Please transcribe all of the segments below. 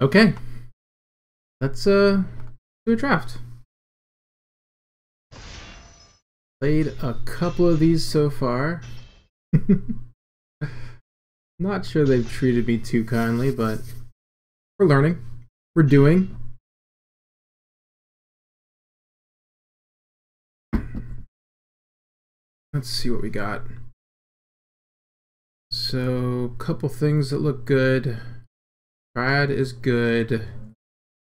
Okay, let's do a draft. Played a couple of these so far. Not sure they've treated me too kindly, but we're learning. We're doing. Let's see what we got. So, couple things that look good. Triad is good.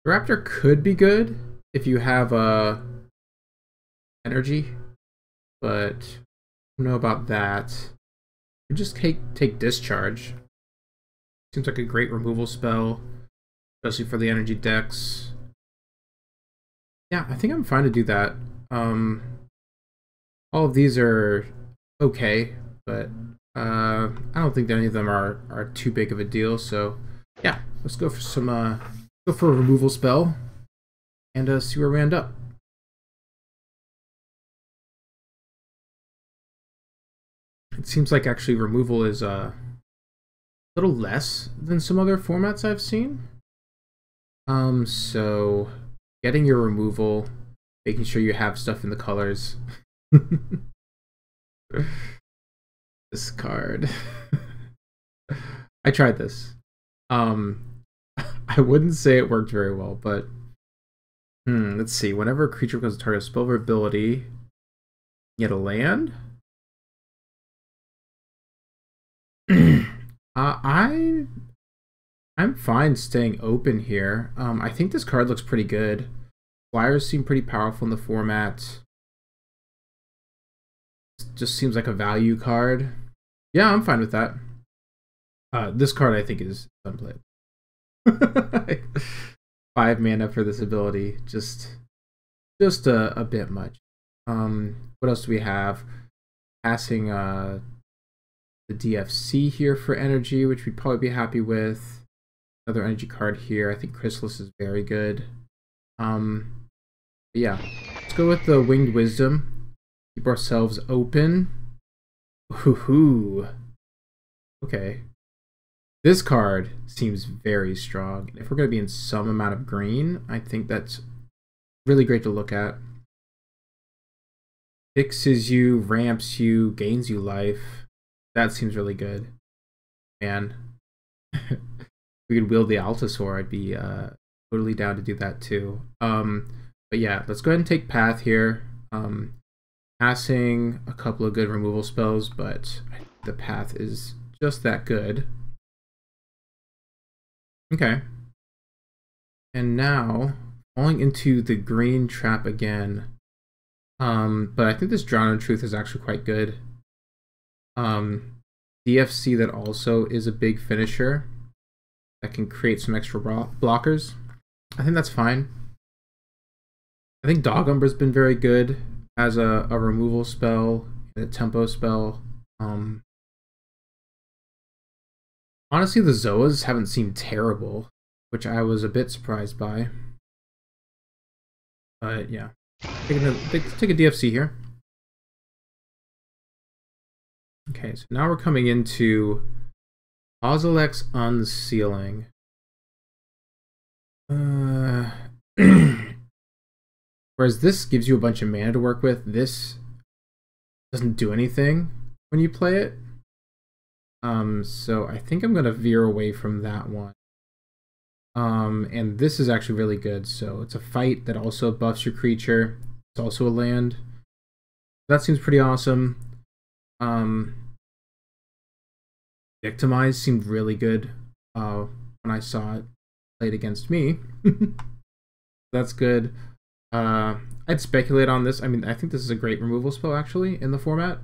Raptor could be good if you have energy, but I don't know about that. You just take discharge. Seems like a great removal spell, especially for the energy decks. Yeah, I think I'm fine to do that. All of these are okay, but I don't think that any of them are too big of a deal. So yeah, let's go for some go for a removal spell and see where we end up. It seems like actually removal is a little less than some other formats I've seen. So getting your removal, making sure you have stuff in the colors. This card. I tried this. I wouldn't say it worked very well, but let's see. Whenever a creature becomes a target of spell or ability, you get a land. I'm fine staying open here. I think this card looks pretty good. Flyers seem pretty powerful in the format. Just seems like a value card. Yeah, I'm fine with that. This card I think is unplayed. 5 mana for this ability, just a bit much. What else do we have? Passing the DFC here for energy, which we'd probably be happy with. Another energy card here. I think Chrysalis is very good. Yeah, let's go with the Winged Wisdom. Keep ourselves open. Woohoo! Okay. This card seems very strong. If we're going to be in some amount of green, I think that's really great to look at. Fixes you, ramps you, gains you life. That seems really good. Man. If we could wield the Altasaur, I'd be totally down to do that too. But yeah, let's go ahead and take Path here. Passing a couple of good removal spells, but I think the Path is just that good. Okay. And now, falling into the green trap again. But I think this Drown in Truth is actually quite good. DFC that also is a big finisher that can create some extra blockers. I think that's fine. I think Dog Umbra's been very good as a removal spell, a tempo spell. Honestly, the Zoas haven't seemed terrible, which I was a bit surprised by. But yeah, take a DFC here. Okay, so now we're coming into Ozilek's Unsealing. Whereas this gives you a bunch of mana to work with, this doesn't do anything when you play it. So I think I'm gonna veer away from that one. And this is actually really good. So it's a fight that also buffs your creature. It's also a land. That seems pretty awesome. Victimize seemed really good when I saw it played against me. That's good. I'd speculate on this. I mean, I think this is a great removal spell actually in the format.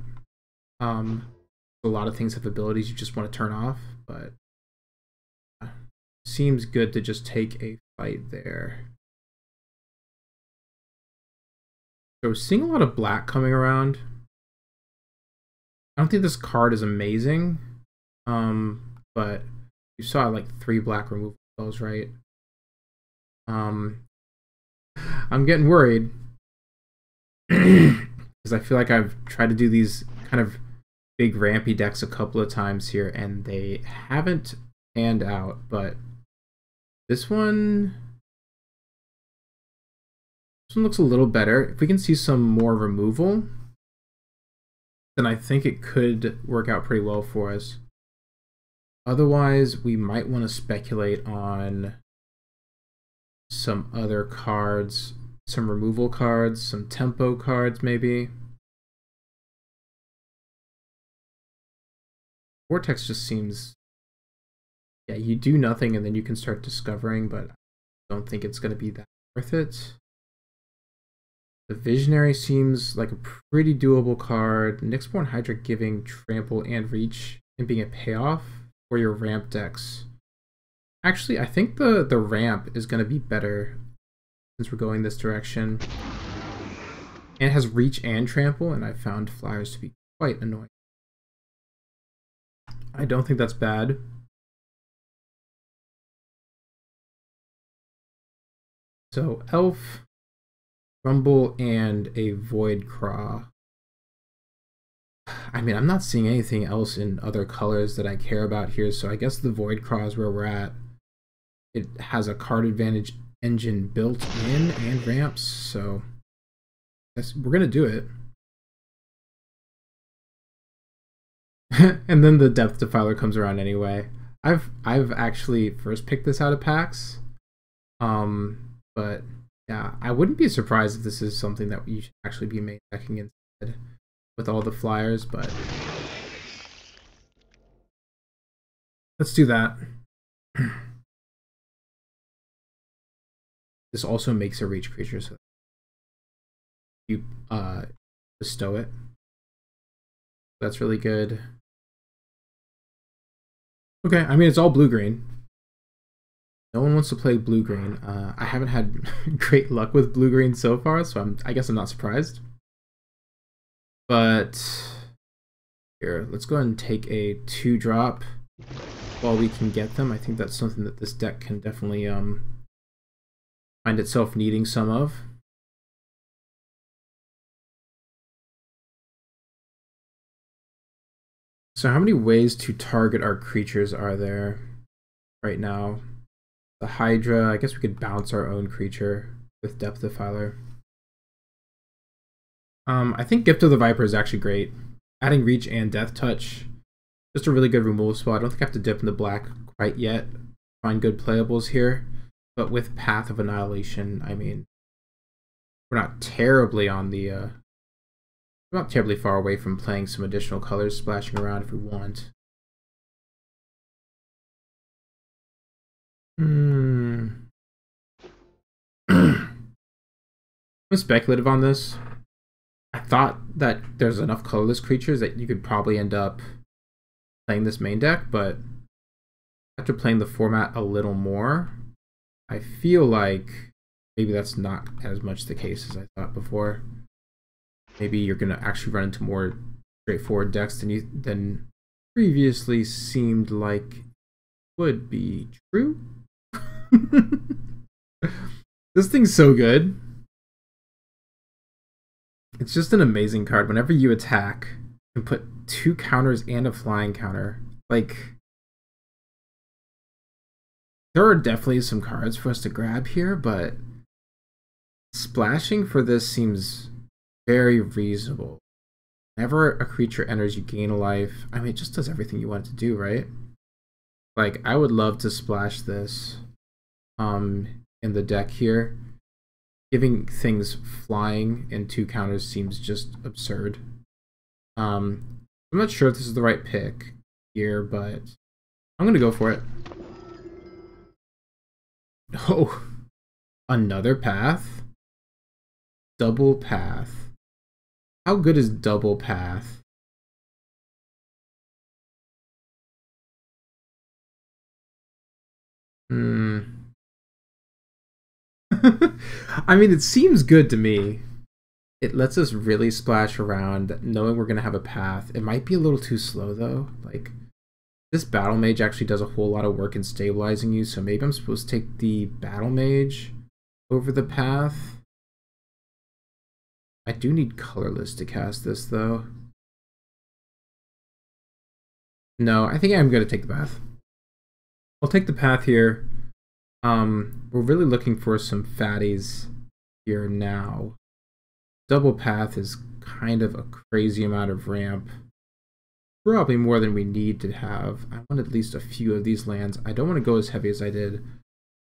A lot of things have abilities you just want to turn off, but seems good to just take a fight there. So we're seeing a lot of black coming around. I don't think this card is amazing, but you saw like 3 black removal spells, right? I'm getting worried because I feel like I've tried to do these kind of big rampy decks a couple of times here and they haven't panned out, but This one looks a little better. If we can see some more removal, then I think it could work out pretty well for us. Otherwise, we might want to speculate on some other cards, some removal cards, some tempo cards maybe. Vortex just seems, yeah, you do nothing and then you can start discovering, but I don't think it's going to be that worth it. The Visionary seems like a pretty doable card. Nyxborn Hydra giving trample and reach and being a payoff for your ramp decks. Actually, I think the ramp is going to be better since we're going this direction. And it has reach and trample, and I found flyers to be quite annoying. I don't think that's bad. So Elf, Rumble, and a Void Craw. I mean, I'm not seeing anything else in other colors that I care about here, so I guess the Void Craw is where we're at. It has a card advantage engine built in and ramps, so I guess we're gonna do it. And then the Depth Defiler comes around anyway. I've actually first picked this out of packs, but yeah, I wouldn't be surprised if this is something that you should actually be main decking instead with all the flyers, but let's do that. This also makes a reach creature, so you bestow it. That's really good. Okay, I mean, it's all blue-green. No one wants to play blue-green. I haven't had great luck with blue-green so far, so I guess I'm not surprised. But here, let's go ahead and take a 2-drop while we can get them. I think that's something that this deck can definitely find itself needing some of. So how many ways to target our creatures are there right now? The Hydra, I guess we could bounce our own creature with Depth Defiler. I think Gift of the Viper is actually great. Adding Reach and Death Touch, just a really good removal spell. I don't think I have to dip into black quite yet. Find good playables here. But with Path of Annihilation, I mean, we're not terribly on the we're not terribly far away from playing some additional colors splashing around if we want. I'm speculative on this. I thought that there's enough colorless creatures that you could probably end up playing this main deck, but after playing the format a little more, I feel like maybe that's not as much the case as I thought before. Maybe you're going to actually run into more straightforward decks than previously seemed like would be true. This thing's so good. It's just an amazing card. Whenever you attack, you can put 2 counters and a flying counter. Like, there are definitely some cards for us to grab here, but splashing for this seems very reasonable. Whenever a creature enters, you gain a life. I mean, it just does everything you want it to do, right? Like, I would love to splash this in the deck here. Giving things flying and 2 counters seems just absurd. I'm not sure if this is the right pick here, but I'm gonna go for it. Oh, another path? Double path. How good is double path? I mean, it seems good to me. It lets us really splash around, knowing we're going to have a path. It might be a little too slow, though. Like, this Battle Mage actually does a whole lot of work in stabilizing you, so maybe I'm supposed to take the Battle Mage over the path. I do need colorless to cast this, though. No, I think I'm going to take the path. I'll take the path here. We're really looking for some fatties here now. Double path is kind of a crazy amount of ramp. Probably more than we need to have. I want at least a few of these lands. I don't want to go as heavy as I did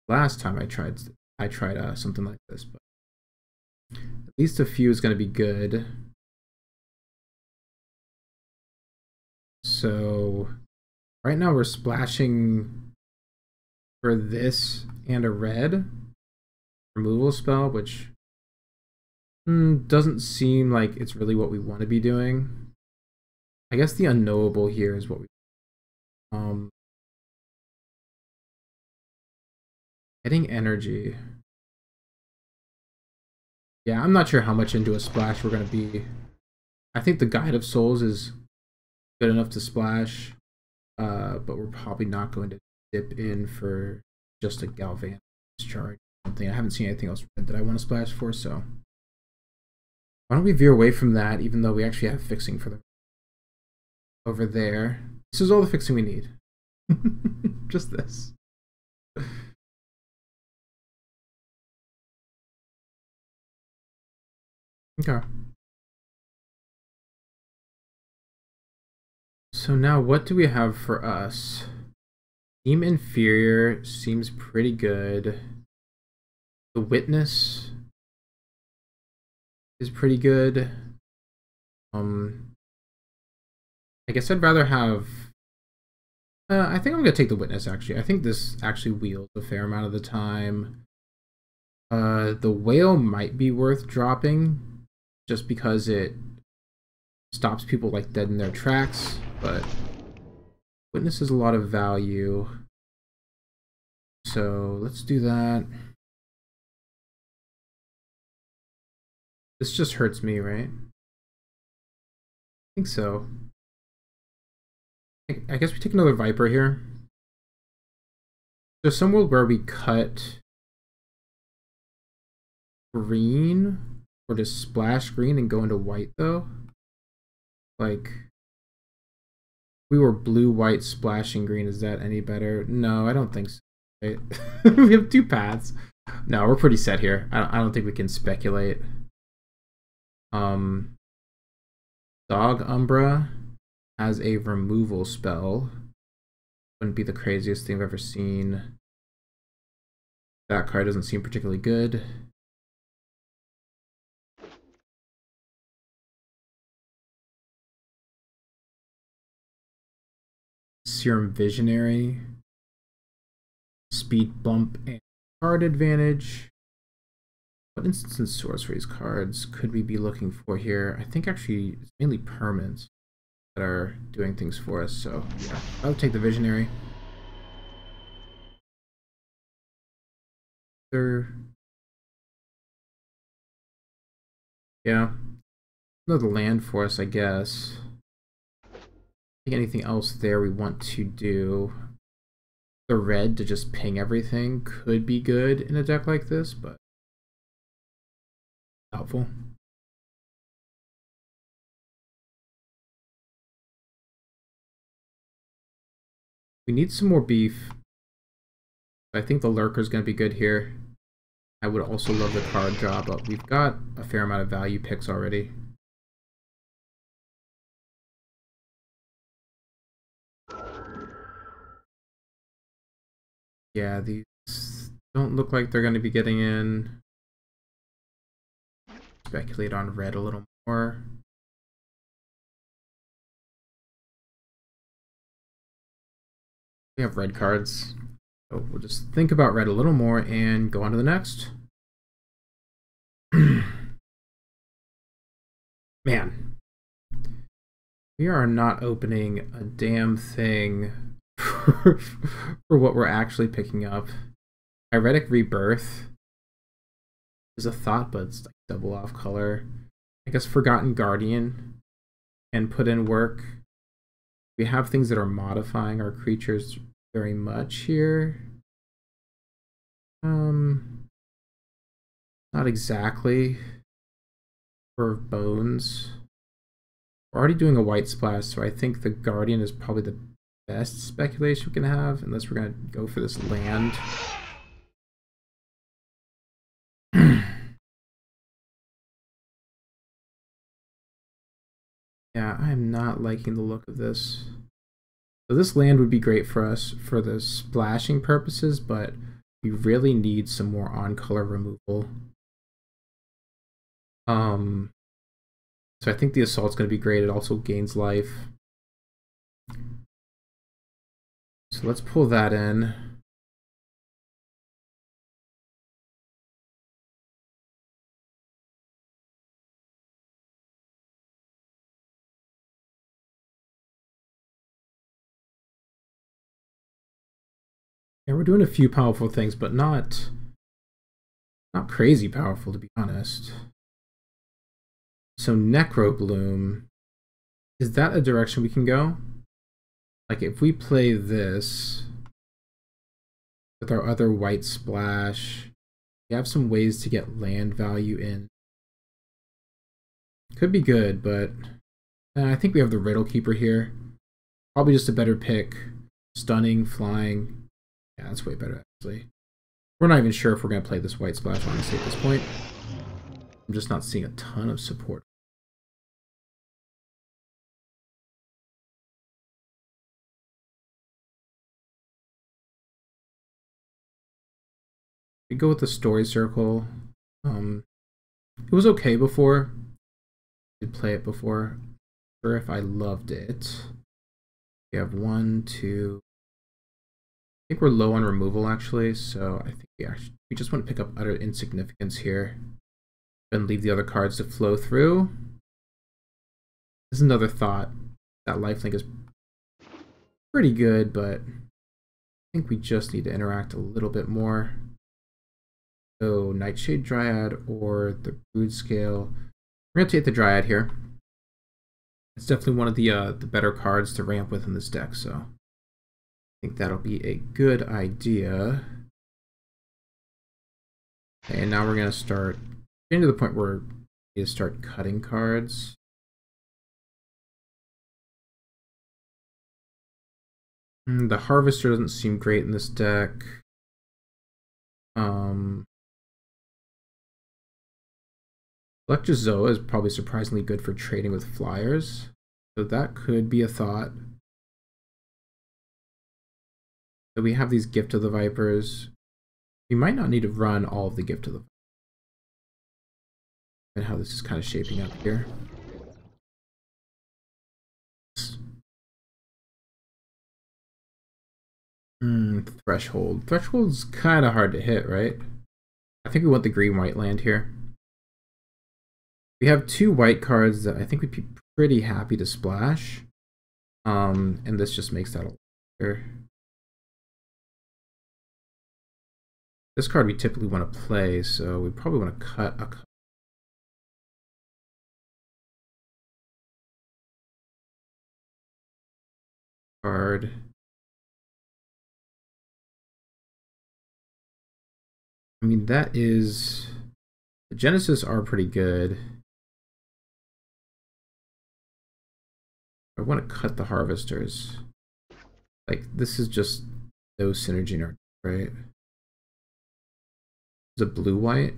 last time I tried something like this, but at least a few is going to be good. So right now we're splashing for this and a red removal spell, which doesn't seem like it's really what we want to be doing. I guess the unknowable here is what we getting energy. Yeah, I'm not sure how much into a splash we're gonna be. I think the Guide of Souls is good enough to splash, but we're probably not going to dip in for just a Galvanic Discharge or something. I haven't seen anything else that I want to splash for, so why don't we veer away from that, even though we actually have fixing for the over there. This is all the fixing we need. Just this. Okay. So now what do we have for us? Team Inferior seems pretty good. The Witness is pretty good. I guess I'd rather have... I think I'm going to take the Witness, actually. I think this actually wields a fair amount of the time. The Whale might be worth dropping, just because it stops people like dead in their tracks, but Witness is a lot of value. So let's do that. This just hurts me, right? I think so. I guess we take another Viper here. There's some world where we cut green, or just splash green and go into white, though. Like, we were blue-white splashing green. Is that any better? No, I don't think so. Right? We have two paths. No, we're pretty set here. I don't think we can speculate. Dog Umbra has a removal spell. Wouldn't be the craziest thing I've ever seen. That card doesn't seem particularly good. Serum Visionary. Speed bump and card advantage. What instance and source for these cards could we be looking for here? I think actually it's mainly permanents that are doing things for us, so yeah, I would take the Visionary. Yeah, another land for us, I guess. I think anything else there we want to do. The red to just ping everything could be good in a deck like this, but doubtful. We need some more beef. I think the Lurker is going to be good here. I would also love the card draw, but we've got a fair amount of value picks already. Yeah, these don't look like they're going to be getting in. Speculate on red a little more. We have red cards, so we'll just think about red a little more and go on to the next. Man, we are not opening a damn thing for what we're actually picking up. Heretic Rebirth is a thought, but it's like double off color. I guess Forgotten Guardian and put in work. We have things that are modifying our creatures very much here. Not exactly. For bones. We're already doing a white splash, so I think the Guardian is probably the best speculation we can have, unless we're gonna go for this land. Yeah, I am not liking the look of this. So this land would be great for us for the splashing purposes, but we really need some more on-color removal. So I think the assault's going to be great. It also gains life. So let's pull that in. Yeah, we're doing a few powerful things, but not crazy powerful, to be honest. So Necrobloom, is that a direction we can go? Like if we play this with our other white splash, we have some ways to get land value in. Could be good, but I think we have the Riddle Keeper here. Probably just a better pick. Stunning, flying. Yeah, that's way better, actually. We're not even sure if we're going to play this white splash, honestly, at this point. I'm just not seeing a ton of support. We go with the Story Circle. It was okay before. I did play it before. Not sure if I loved it. We have 1, 2. I think we're low on removal, actually, so I think we just want to pick up utter insignificance here. And leave the other cards to flow through. This is another thought. That lifelink is pretty good, but I think we just need to interact a little bit more. So Nightshade Dryad or the Brood Scale. We're going to take the Dryad here. It's definitely one of the better cards to ramp with in this deck, so I think that'll be a good idea. Okay, and now we're going to start getting to the point where we need to start cutting cards. The Harvester doesn't seem great in this deck. Electrozoa is probably surprisingly good for trading with flyers, so that could be a thought. So we have these Gift of the Vipers. We might not need to run all of the Gift of the Vipers. And how this is kind of shaping up here. Threshold. Threshold's kind of hard to hit, right? I think we want the green-white land here. We have 2 white cards that I think we'd be pretty happy to splash. And this just makes that a lot better. This card we typically want to play, so we probably want to cut a card. I mean, that is... The Genesis are pretty good. I want to cut the Harvesters. Like, this is just no synergy in our deck, right? Is it blue-white?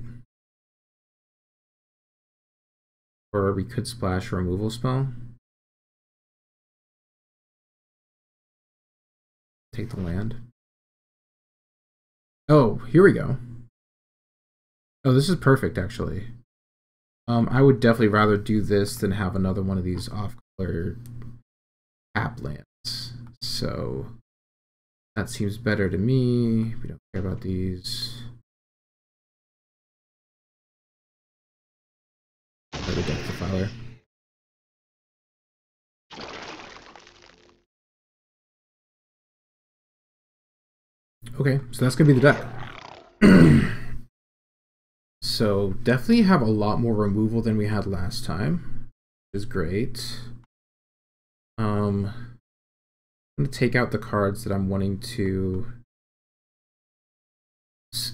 Or we could splash a removal spell. Take the land. Oh, here we go. Oh, this is perfect, actually. I would definitely rather do this than have another one of these off-color tap lands. So that seems better to me. We don't care about these. Another deck defiler. Okay, so that's gonna be the deck. So definitely have a lot more removal than we had last time, which is great. I'm gonna take out the cards that I'm wanting to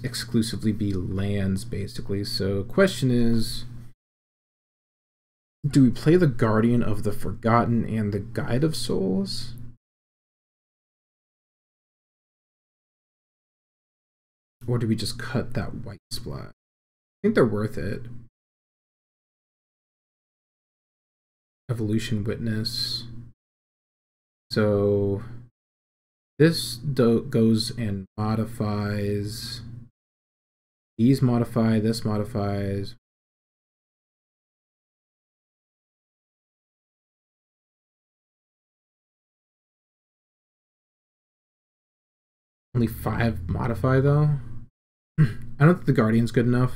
exclusively be lands, basically. So question is, do we play the Guardian of the Forgotten and the Guide of Souls? Or do we just cut that white splash? I think they're worth it. Evolution Witness. So this goes and modifies. These modify, this modifies. Only 5 modify though. I don't think the Guardian's good enough.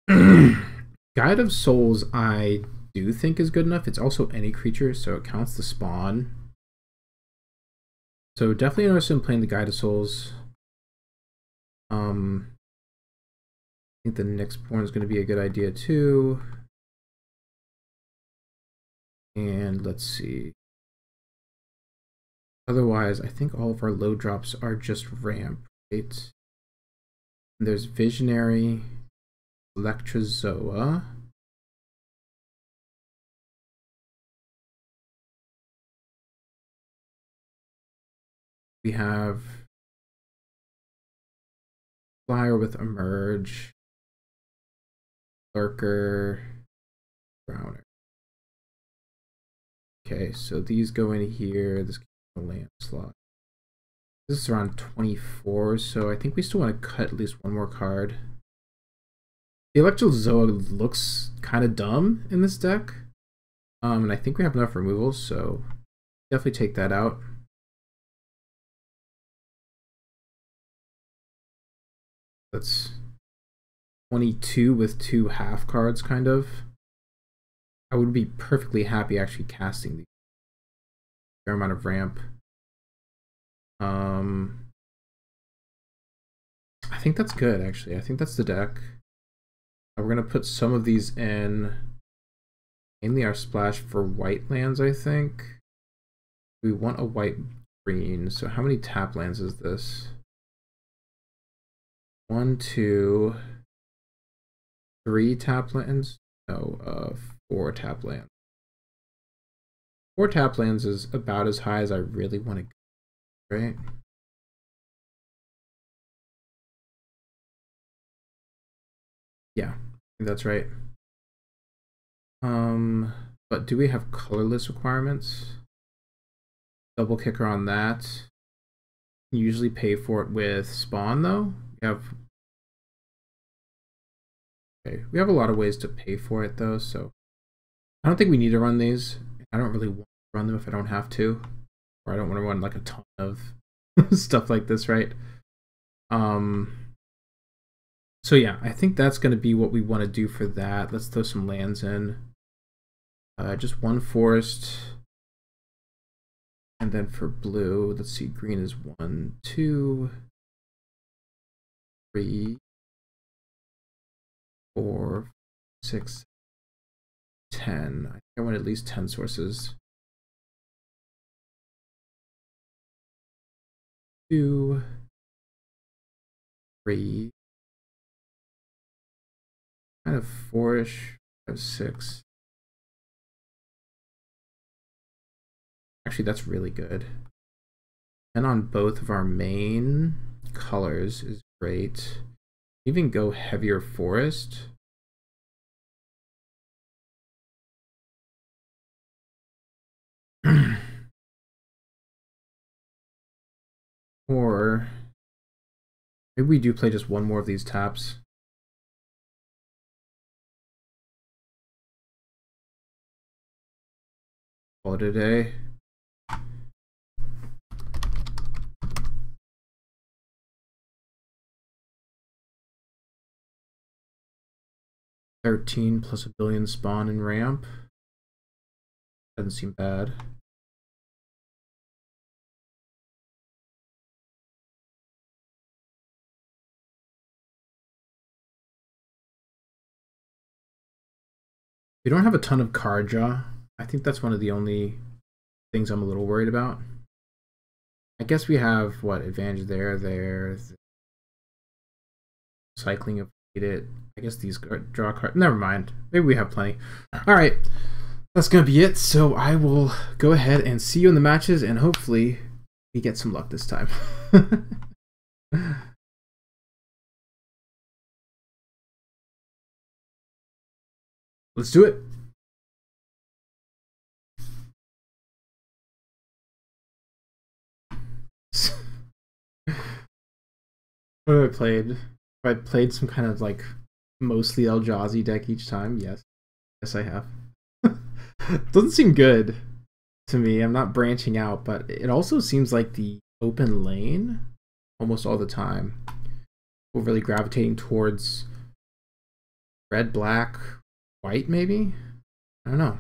Guide of Souls I do think is good enough. It's also any creature, so it counts the spawn. So definitely interested in playing the Guide of Souls. I think the Nyxborn is going to be a good idea too. And let's see. Otherwise, I think all of our low drops are just ramp, right? And there's Visionary, Electrozoa. We have Flyer with Emerge, Lurker, Browner. Okay, so these go in here. This land slot. This is around 24, so I think we still want to cut at least one more card. The Electrozoa looks kind of dumb in this deck, and I think we have enough removals, so definitely take that out. That's 22 with 2 half cards, kind of. I would be perfectly happy actually casting the fair amount of ramp. I think that's good, actually. I think that's the deck. We're gonna put some of these in, mainly our splash for white lands, I think. We want a white green, so how many tap lands is this? 1, 2, 3 tap lands? No, 4 tap lands. 4 tap lands is about as high as I really want to go, right? Yeah, I think that's right. But do we have colorless requirements? Double kicker on that. Usually pay for it with spawn though. We have a lot of ways to pay for it though, so I don't think we need to run these. I don't really want to run them if I don't have to, or I don't want to run like a ton of stuff like this, right? So yeah, I think that's going to be what we want to do for that. Let's throw some lands in. Just 1 forest. And then for blue, let's see, green is 1, 2, 3, 4, 6, 10. I think I want at least 10 sources. 2, 3, kind of 4-ish. I have 6. Actually, that's really good. And on both of our main colors is great. Even go heavier forest. Or maybe we do play just one more of these taps. Call it a day. $13 plus a billion spawn and ramp. Doesn't seem bad. We don't have a ton of card draw. I think that's one of the only things I'm a little worried about. I guess we have what advantage there. Cycling if we need it. I guess these draw cards. Never mind. Maybe we have plenty. All right, that's gonna be it. So I will go ahead and see you in the matches, and hopefully we get some luck this time. Let's do it. What have I played? Have I played some kind of like mostly Eldrazi deck each time? Yes. Yes, I have. Doesn't seem good to me. I'm not branching out, but it also seems like the open lane almost all the time. We're really gravitating towards red, black, white, maybe? I don't know.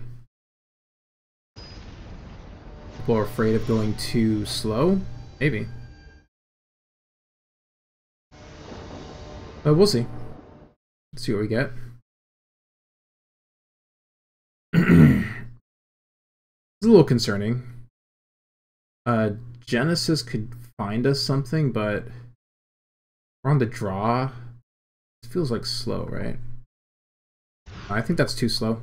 People are afraid of going too slow? Maybe. But we'll see. Let's see what we get. It's a little concerning. Genesis could find us something, but we're on the draw. It feels like slow, right? I think that's too slow.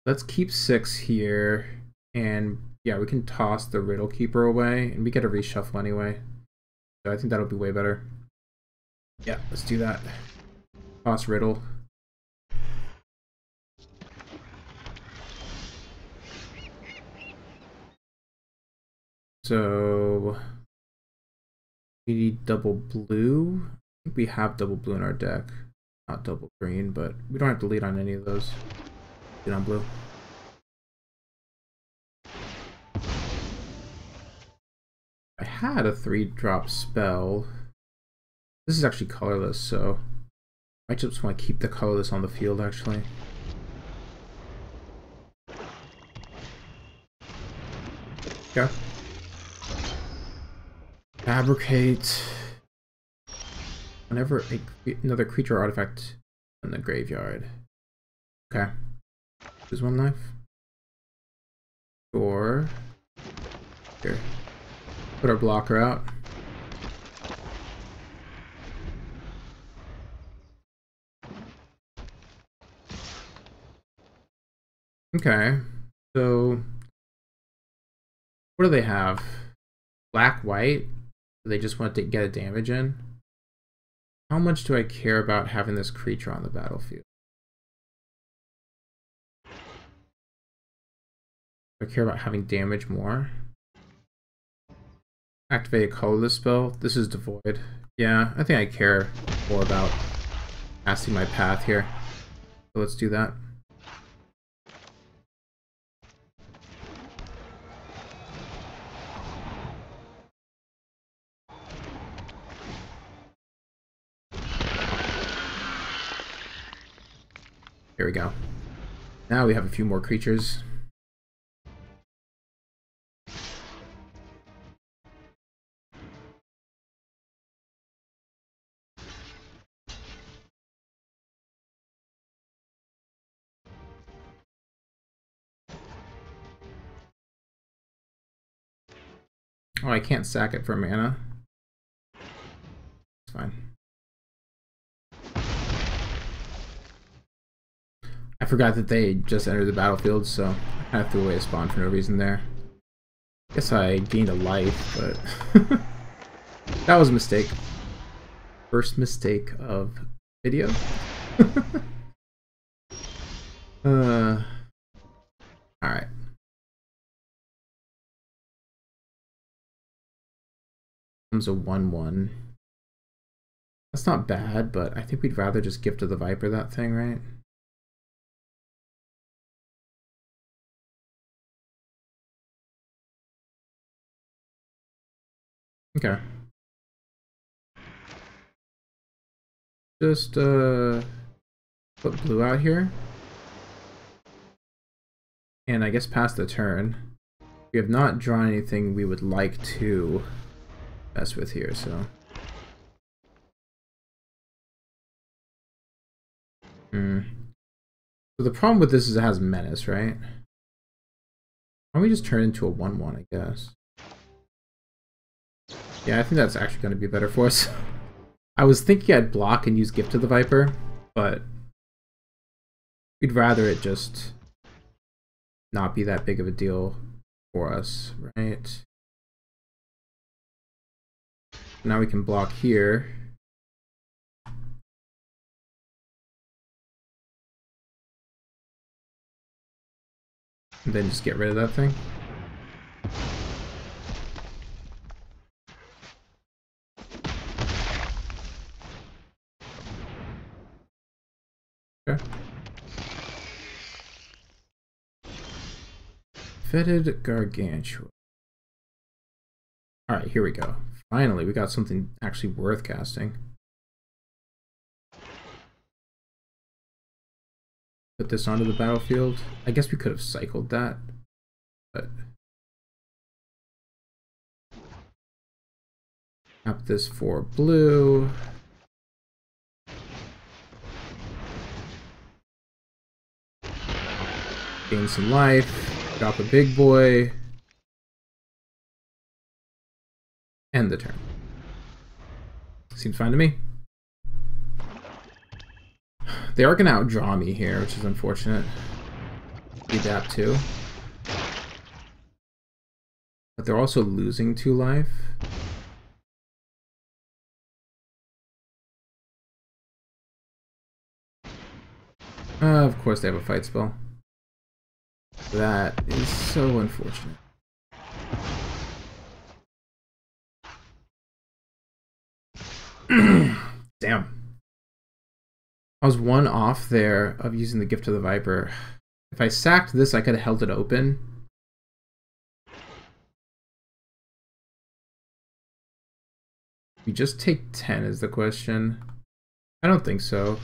Let's keep 6 here, and yeah, we can toss the Riddle Keeper away, and we get a reshuffle anyway. So I think that'll be way better. Yeah, let's do that. Toss Riddle. So we need double blue. I think we have double blue in our deck. Not double green, but we don't have to lead on any of those. Lead on blue. I had a 3-drop spell. This is actually colorless, so I just want to keep the colorless on the field, actually. Okay. Fabricate. Whenever another creature or artifact in the graveyard. Okay. Use 1 life. Or here. Put our blocker out. Okay. So what do they have? Black, white? Do they just want to get a damage in? How much do I care about having this creature on the battlefield? Do I care about having damage more? Activate a colorless spell. This is devoid. Yeah, I think I care more about casting my path here. So let's do that. Here we go. Now we have a few more creatures. Oh, I can't sack it for mana. It's fine. I forgot that they just entered the battlefield, so I kind of threw away a spawn for no reason there. Guess I gained a life, but that was a mistake. First mistake of video. Alright. Comes a 1/1. That's not bad, but I think we'd rather just Gift of the Viper that thing, right? Okay. Just put blue out here. And I guess pass the turn. We have not drawn anything we would like to mess with here, so. So the problem with this is it has menace, right? Why don't we just turn it into a 1/1, I guess? Yeah, I think that's actually going to be better for us. I was thinking I'd block and use Gift of the Viper, but we'd rather it just not be that big of a deal for us, right? Now we can block here. And then just get rid of that thing. Okay. Fetid Gargantua. Alright, here we go. Finally, we got something actually worth casting. Put this onto the battlefield. I guess we could have cycled that, but tap this for blue. Gain some life. Drop a big boy. End the turn. Seems fine to me. They are going to outdraw me here, which is unfortunate. Adapt too. But they're also losing 2 life. Of course they have a fight spell. That is so unfortunate. Damn. I was 1 off there of using the Gift of the Viper. If I sacked this, I could have held it open. We just take 10 is the question. I don't think so.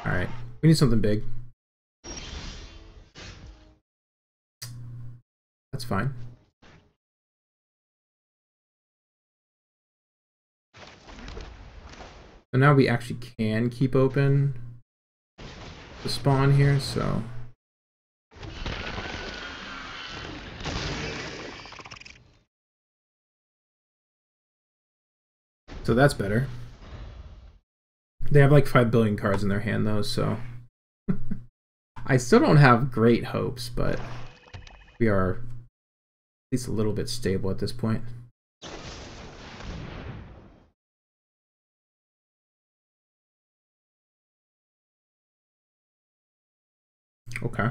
Alright, we need something big. That's fine. So now we actually can keep open the spawn here, so... So that's better. They have like 5 billion cards in their hand though, so... I still don't have great hopes, but we are at least a little bit stable at this point. Okay.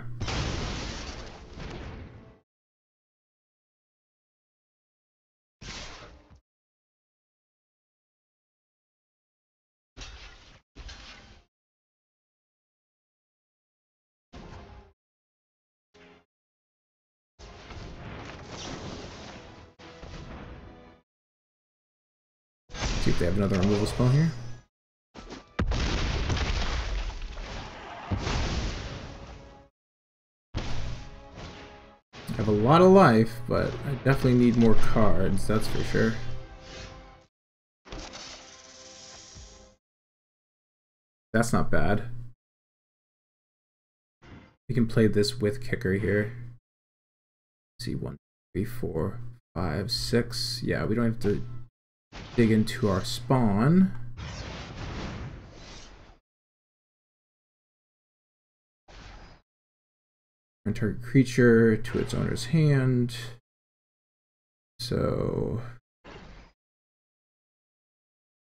See if they have another removal spell here. I have a lot of life, but I definitely need more cards, that's for sure. That's not bad. We can play this with kicker here. Let's see, 1, 3, 4, 5, 6. Yeah, we don't have to dig into our spawn. Target creature to its owner's hand. So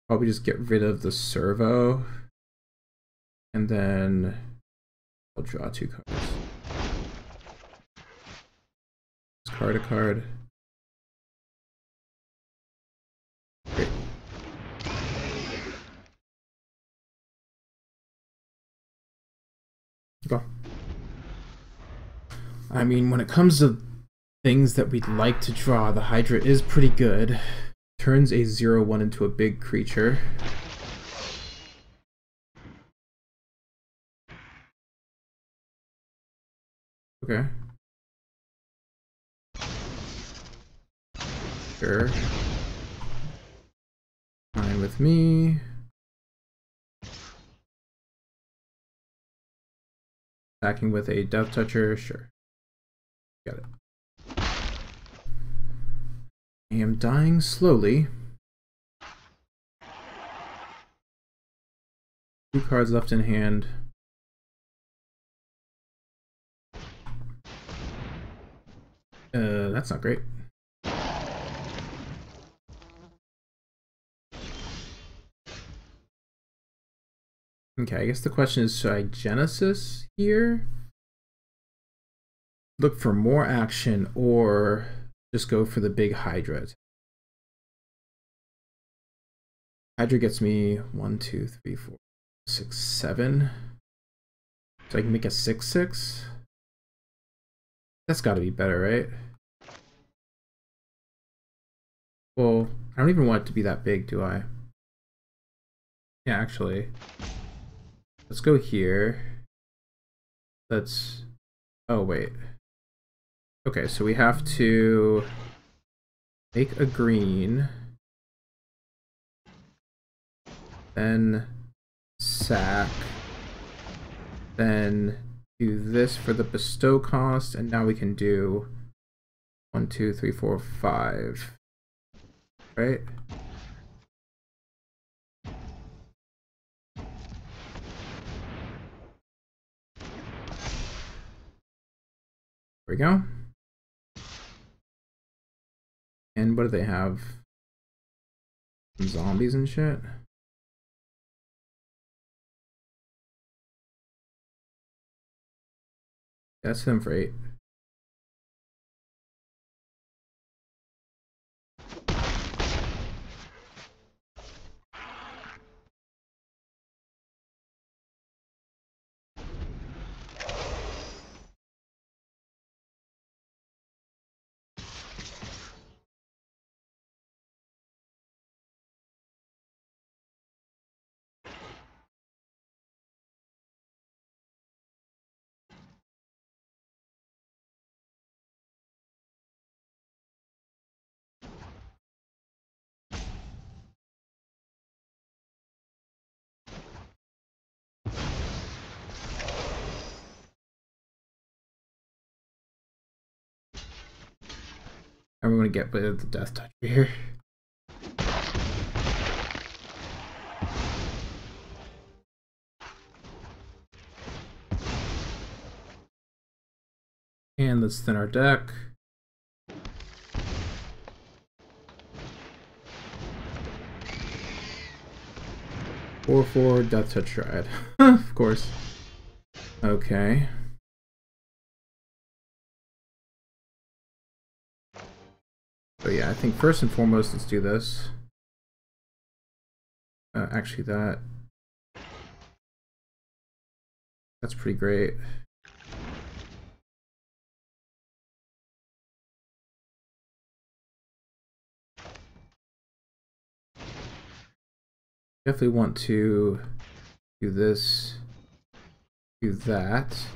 probably just get rid of the servo, and then I'll draw 2 cards. Discard a card. Great. Go. I mean, when it comes to things that we'd like to draw, the Hydra is pretty good. Turns a 0/1 into a big creature. Okay. Sure. Fine with me. Attacking with a Death Toucher, sure. Got it. I am dying slowly. 2 cards left in hand. That's not great. Okay, I guess the question is, should I Genesis here? Look for more action, or just go for the big Hydra? Hydra gets me 1, 2, 3, 4, 6, 7. So I can make a 6/6. That's got to be better, right? Well, I don't even want it to be that big, do I? Yeah, actually. Let's go here. Let's... Oh, wait. Okay, so we have to make a green. Then sack. Then do this for the bestow cost, and now we can do 1, 2, 3, 4, 5. Right? There we go. And what do they have? Some zombies and shit? That's them for 8. And we're gonna get the death touch here. And let's thin our deck. Four death touch triad. Of course. Okay. So yeah, I think first and foremost, let's do this. Actually, that's pretty great. Definitely want to do this, do that.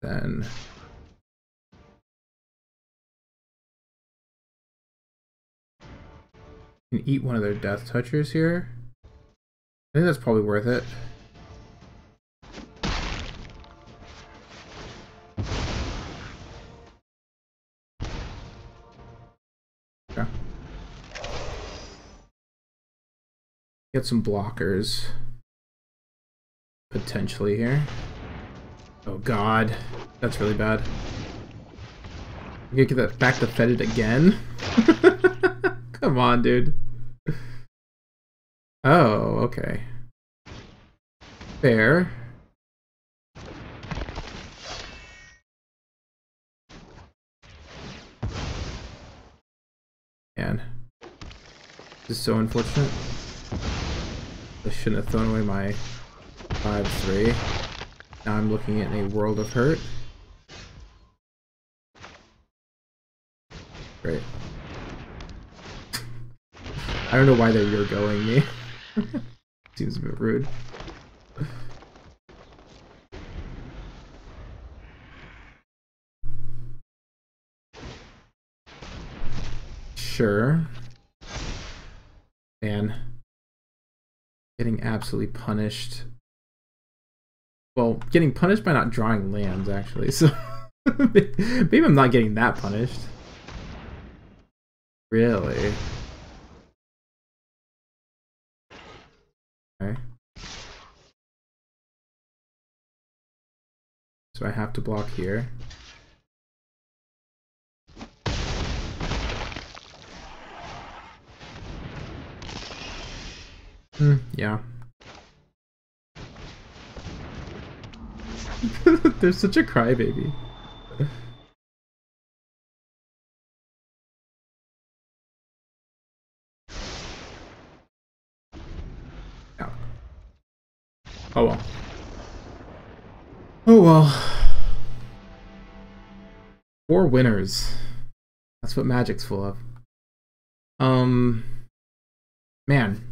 Then can eat one of their death touchers here. I think that's probably worth it. Yeah. Get some blockers potentially here. Oh god, that's really bad. You get that back to Fetid again? Come on, dude. Oh, okay. Fair. Man. This is so unfortunate. I shouldn't have thrown away my 5/3. Now I'm looking at a world of hurt. Great. I don't know why they're you're-going me. Seems a bit rude. Sure. Man. Getting absolutely punished. Well, getting punished by not drawing lands, actually, so... Maybe I'm not getting that punished. Really? Okay. So I have to block here. Yeah. They're such a crybaby. Yeah. Oh well. Oh well. 4 winners. That's what Magic's full of. Man.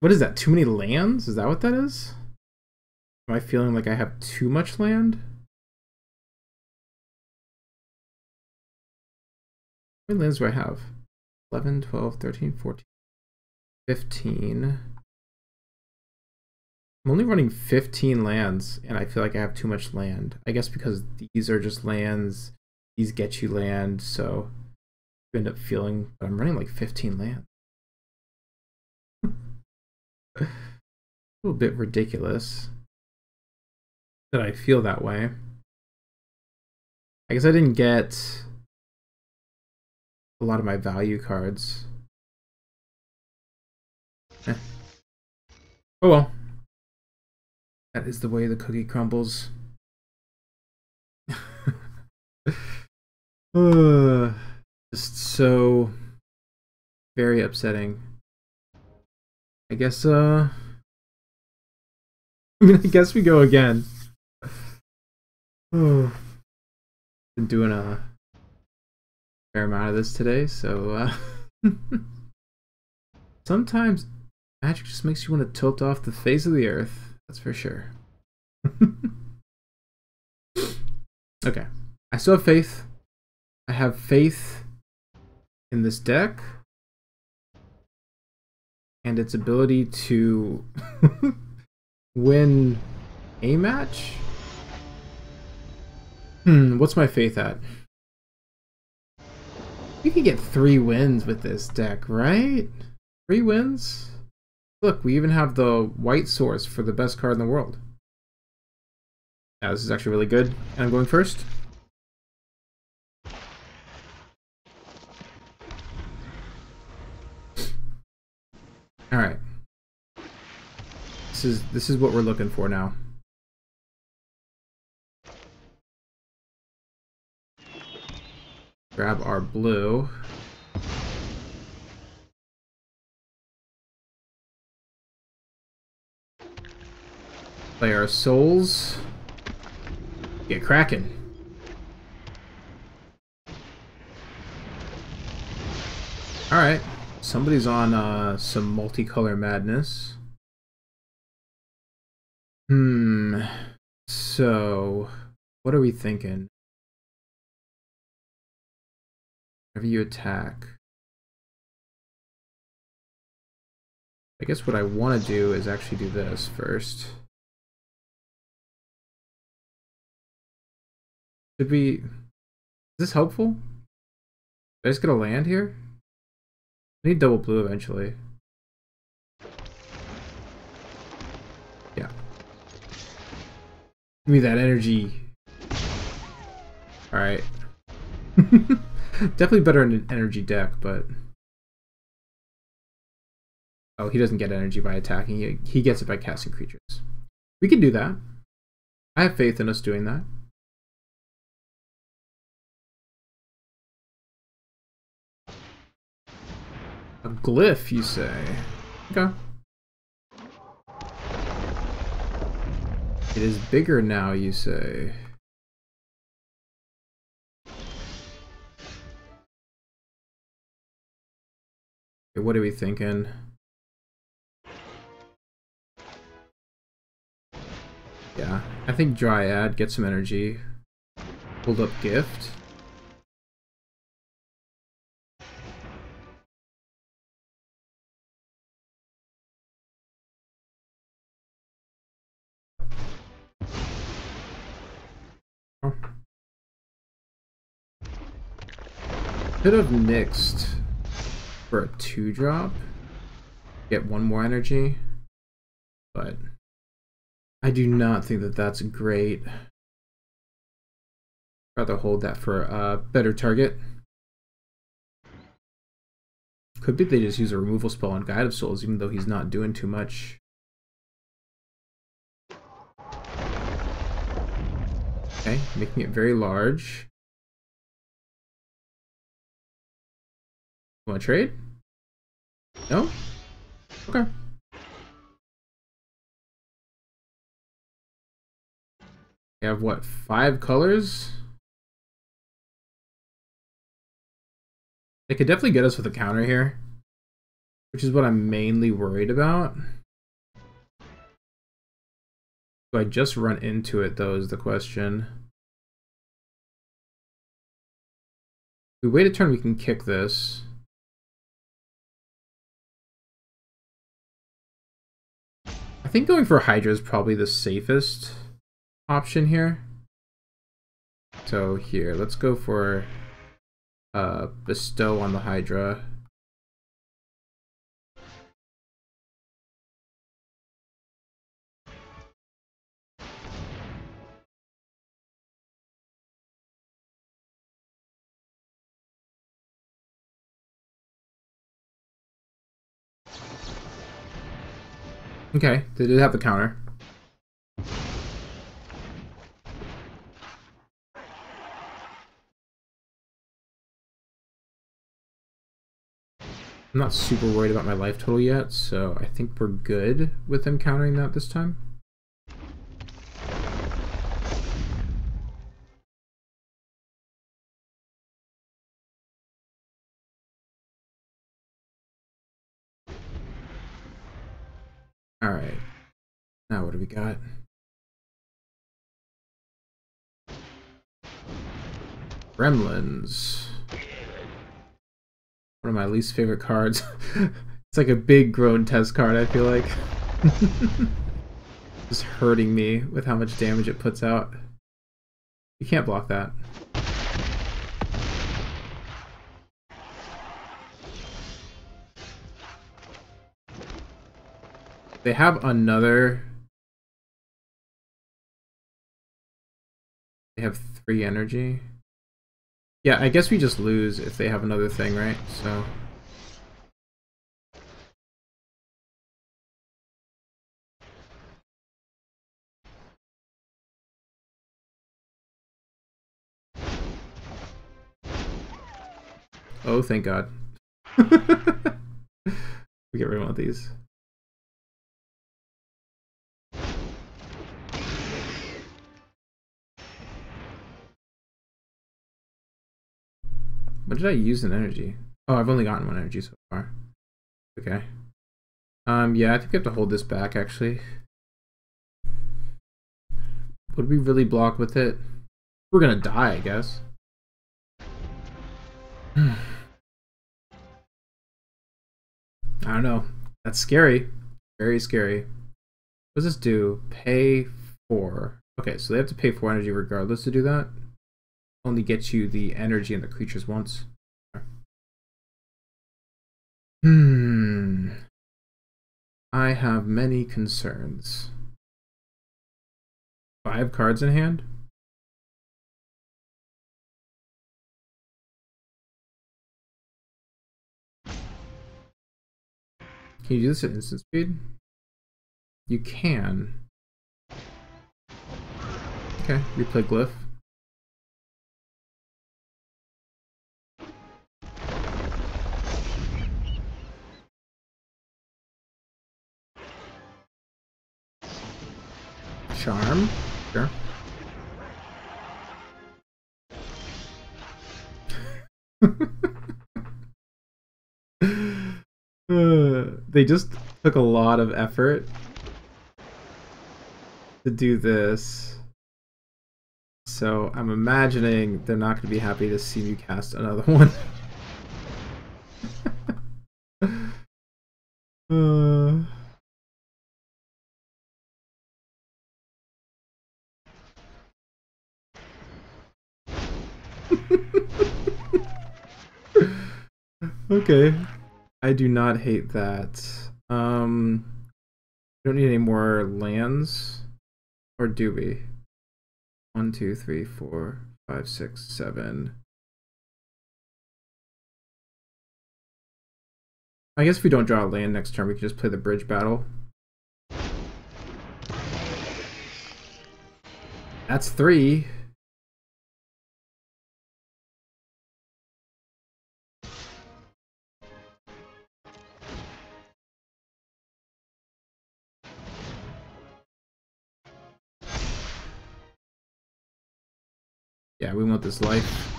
What is that? Too many lands? Is that what that is? Am I feeling like I have too much land? How many lands do I have? 11, 12, 13, 14, 15. I'm only running 15 lands, and I feel like I have too much land. I guess because these are just lands, these get you land, so you end up feeling, but I'm running like 15 lands. A little bit ridiculous that I feel that way. I guess I didn't get a lot of my value cards. Eh. Oh well. That is the way the cookie crumbles. Just so very upsetting. I guess I guess we go again. Oh. Been doing a fair amount of this today, so sometimes Magic just makes you want to tilt off the face of the earth. That's for sure. Okay. I still have faith. I have faith in this deck and its ability to win a match. What's my faith at? We could get 3 wins with this deck, right? 3 wins? Look, we even have the white source for the best card in the world. Yeah, this is actually really good. And I'm going first. Alright. This is what we're looking for now. Grab our blue. Play our souls. Get cracking. Alright. Somebody's on some multicolor madness. So what are we thinking? Whenever you attack. I guess what I want to do is actually do this first. Should we... Is this helpful? Did I just get a land here? I need double blue eventually. Yeah. Give me that energy. Alright. Definitely better in an energy deck, but... Oh, he doesn't get energy by attacking. He gets it by casting creatures. We can do that. I have faith in us doing that. A glyph, you say? Okay. It is bigger now, you say? Okay, what are we thinking? Yeah, I think Dryad, get some energy. Hold up gift. Oh. Could have nixed for a 2-drop. Get 1 more energy. But I do not think that that's great. Rather hold that for a better target. Could be they just use a removal spell on Guide of Souls, even though he's not doing too much. Okay, making it very large. You want to trade? No? Okay. We have what, 5 colors? They could definitely get us with a counter here, which is what I'm mainly worried about. Do I just run into it, though, is the question. If we wait a turn, we can kick this. I think going for Hydra is probably the safest option here. So here, let's go for Bestow on the Hydra. Okay, they did have the counter. I'm not super worried about my life total yet, so I think we're good with them countering that this time. Alright. Now what do we got? Gremlins. One of my least favorite cards. It's like a big grown test card, I feel like. Just hurting me with how much damage it puts out. You can't block that. They have another... They have 3 energy. Yeah, I guess we just lose if they have another thing, right? So... Oh, thank God. We get rid of one of these. What did I use in energy? Oh, I've only gotten 1 energy so far. Okay. Yeah, I think we have to hold this back, actually. Would we really block with it? We're gonna die, I guess. I don't know. That's scary. Very scary. What does this do? Pay 4. Okay, so they have to pay 4 energy regardless to do that. Only gets you the energy and the creatures once. I have many concerns. 5 cards in hand? Can you do this at instant speed? You can. Okay, replay glyph. Charm. Sure. They just took a lot of effort to do this. So I'm imagining they're not going to be happy to see me cast another one. Okay. I do not hate that. We don't need any more lands. Or do we? 1, 2, 3, 4, 5, 6, 7. I guess if we don't draw a land next turn, we can just play the bridge battle. That's 3. Yeah, we want this life.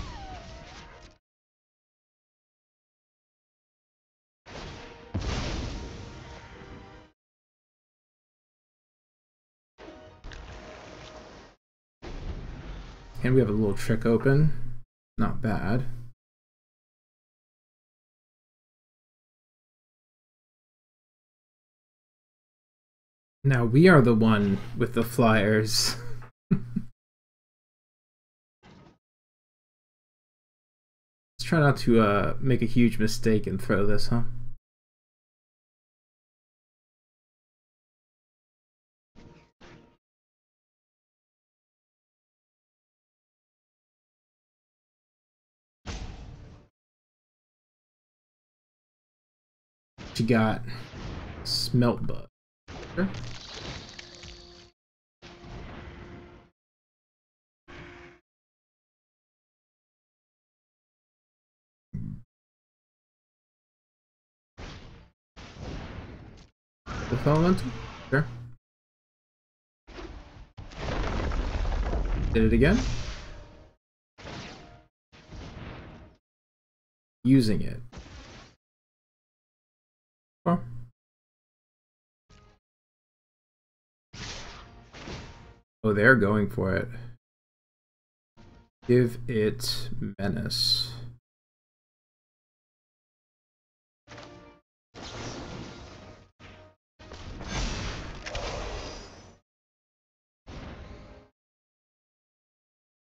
And we have a little trick open. Not bad. Now we are the one with the flyers. Let's try not to make a huge mistake and throw this, huh? What you got? Smelt bug. Sure. With elemental? Sure. Did it again? Using it. Oh. Oh, they're going for it. Give it menace.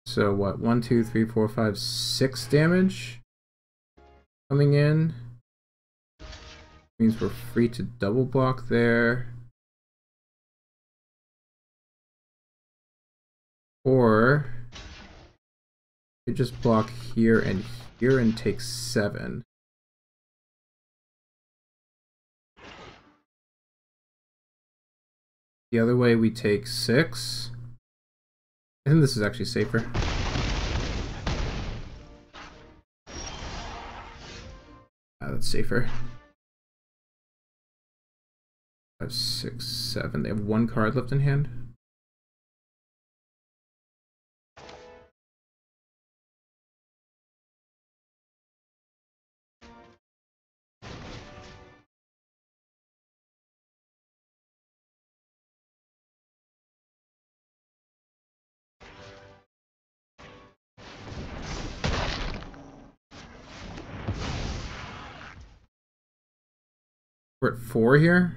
So what? 1, 2, 3, 4, 5, 6 damage coming in. Means we're free to double block there. Or you just block here and take 7. The other way we take 6. I think this is actually safer. That's safer. 5, 6, 7. They have 1 card left in hand. We're at 4 here.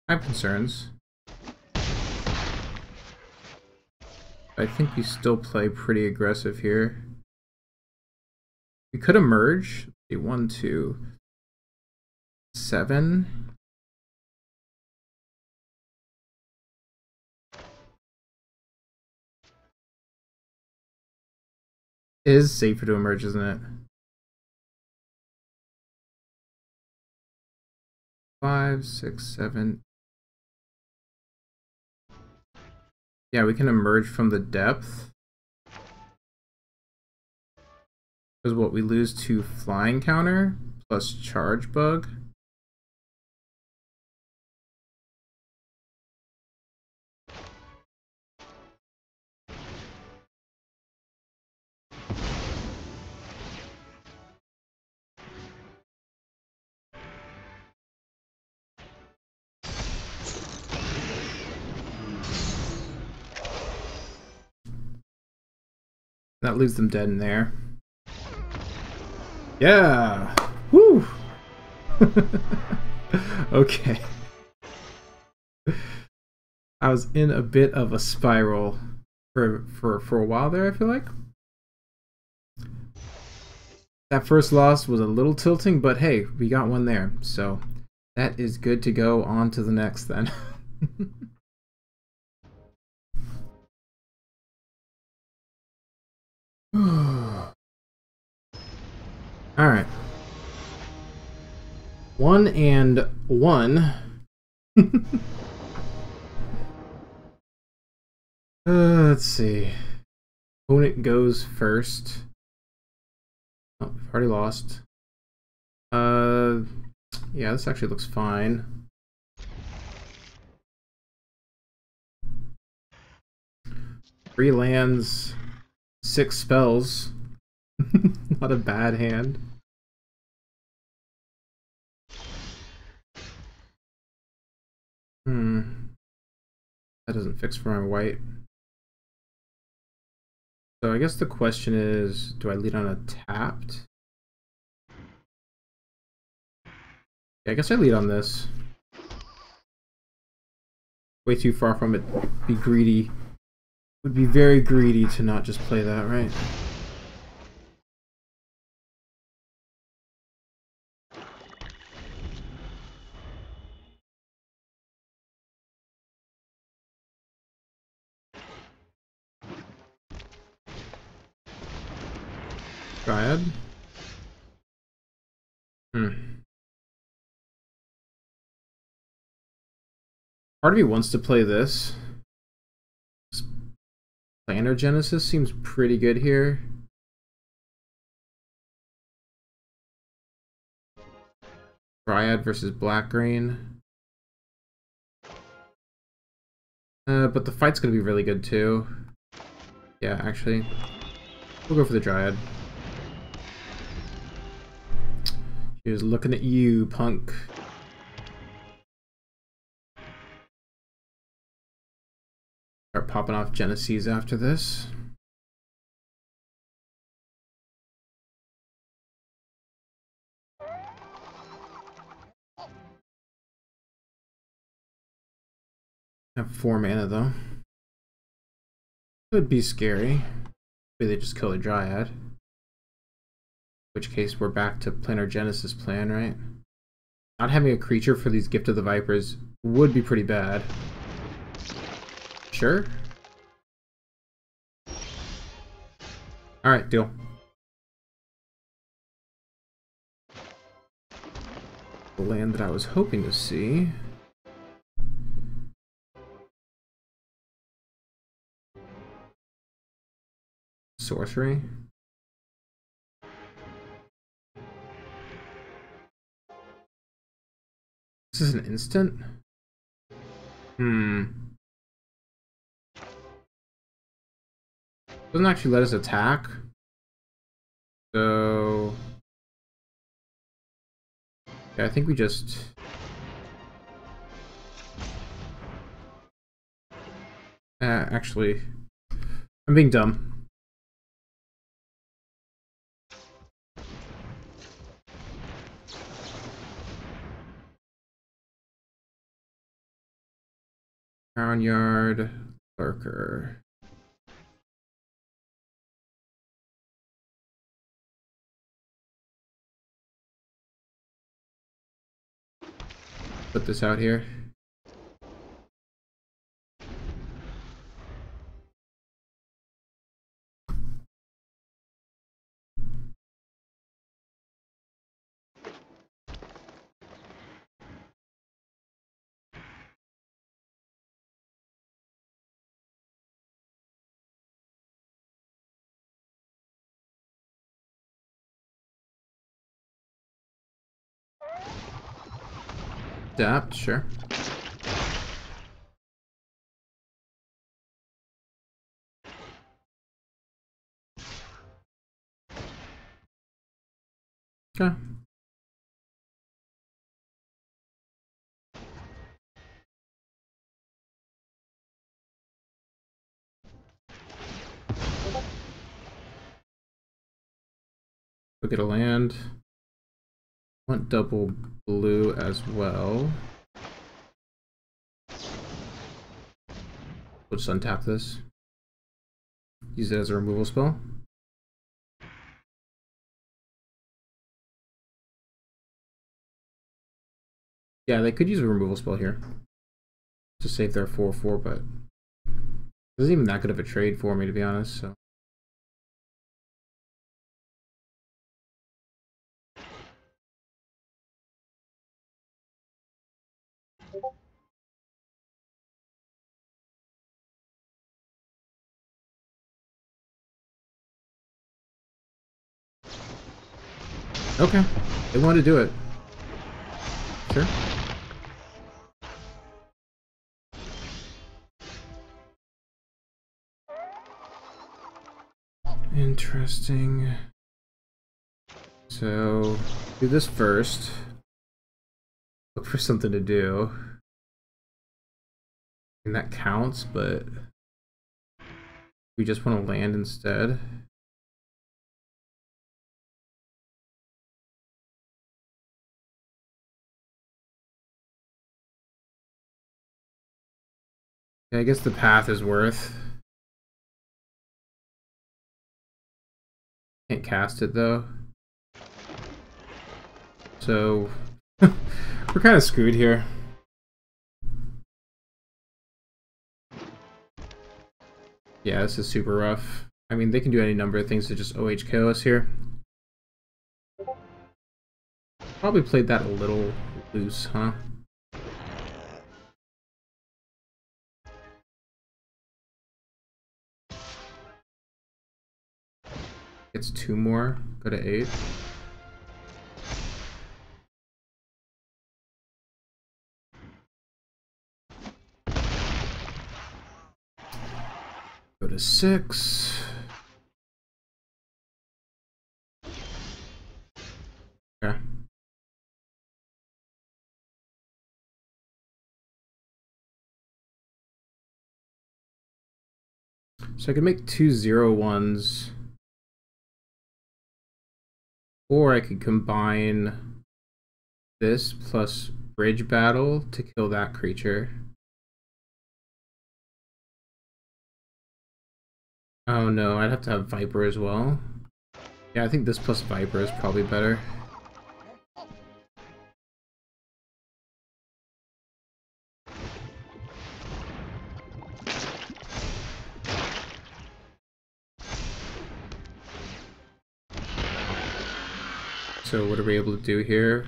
I have concerns. I think we still play pretty aggressive here. We could emerge. 1, 2, 7. It is safer to emerge, isn't it? 5, 6, 7. Yeah, we can emerge from the depth. Because what, we lose to flying counter plus charge bug. That leaves them dead in there. Yeah! Woo! Okay. I was in a bit of a spiral for a while there, I feel like. That first loss was a little tilting, but hey, we got one there. So that is good to go on to the next then. Alright. 1 and 1. Let's see. Opponent goes first. Oh, we've already lost. Yeah, this actually looks fine. 3 lands, 6 spells. Not a bad hand. That doesn't fix for my white. So I guess the question is, do I lead on a tapped? Yeah, I guess I lead on this. Way too far from it. Be greedy. Would be very greedy to not just play that, right? Dryad. Part of me wants to play this. Planar Genesis seems pretty good here. Dryad versus Black-Green. But the fight's gonna be really good too. Yeah, actually. We'll go for the Dryad. He was looking at you, punk. Start popping off Genesis after this. Have 4 mana though. Could be scary. Maybe they just kill a Dryad. In which case we're back to Planar Genesis plan, right? Not having a creature for these Gift of the Vipers would be pretty bad. Sure. Alright, deal. The land that I was hoping to see. Sorcery. This is an instant? Doesn't actually let us attack. So yeah, I think we just actually I'm being dumb. Groundyard, Lurker. Put this out here. Adapt, sure. Okay. We'll get a land. Want double blue as well. We'll just untap this. Use it as a removal spell. Yeah, they could use a removal spell here to save their 4/4, but it isn't even that good of a trade for me, to be honest. So. Okay, they want to do it. Sure. Interesting. So, do this first. Look for something to do. And that counts, but we just want to land instead. Yeah, I guess the path is worth. Can't cast it though. So we're kind of screwed here. Yeah, this is super rough. I mean, they can do any number of things to just OHKO us here. Probably played that a little loose, huh? Gets 2 more, go to 8. Go to 6. Okay. So I could make 2 0/1s. Or I could combine this plus Bridge Battle to kill that creature. Oh no, I'd have to have Viper as well. Yeah, I think this plus Viper is probably better. So what are we able to do here?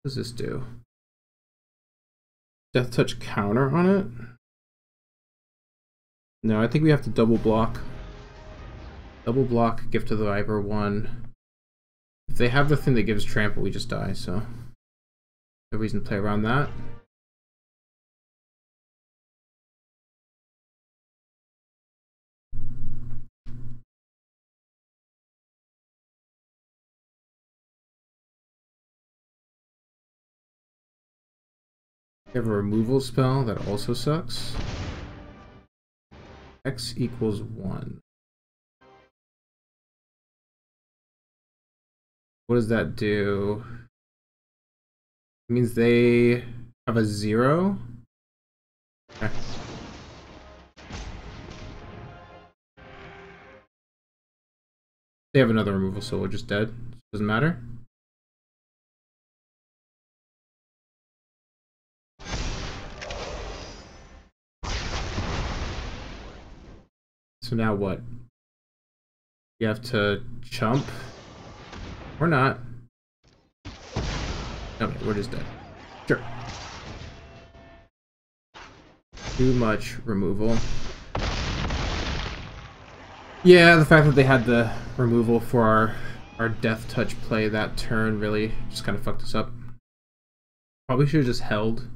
What does this do? Death Touch counter on it? No, I think we have to double block. Double block, Gift of the Viper 1. If they have the thing that gives trample, we just die, so no reason to play around that. We have a removal spell that also sucks. X equals 1. What does that do? It means they have a 0. Okay. They have another removal, so we're just dead. Doesn't matter. So now what? You have to chump? Or not. Okay, we're just dead. Sure. Too much removal. Yeah, the fact that they had the removal for our Death Touch play that turn really just kind of fucked us up. Probably should have just held.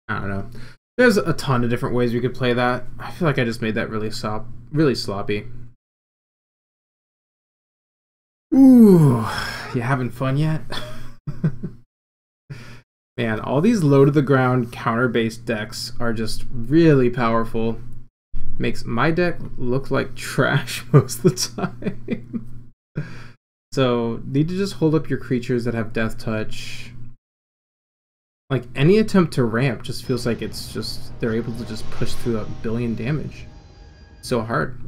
I don't know. There's a ton of different ways we could play that. I feel like I just made that really sloppy. Ooh, you having fun yet? Man, all these low to the ground counter-based decks are just really powerful. Makes my deck look like trash most of the time. So, need to just hold up your creatures that have Death Touch. Like, any attempt to ramp just feels like it's just, they're able to just push through 1 billion damage. So hard.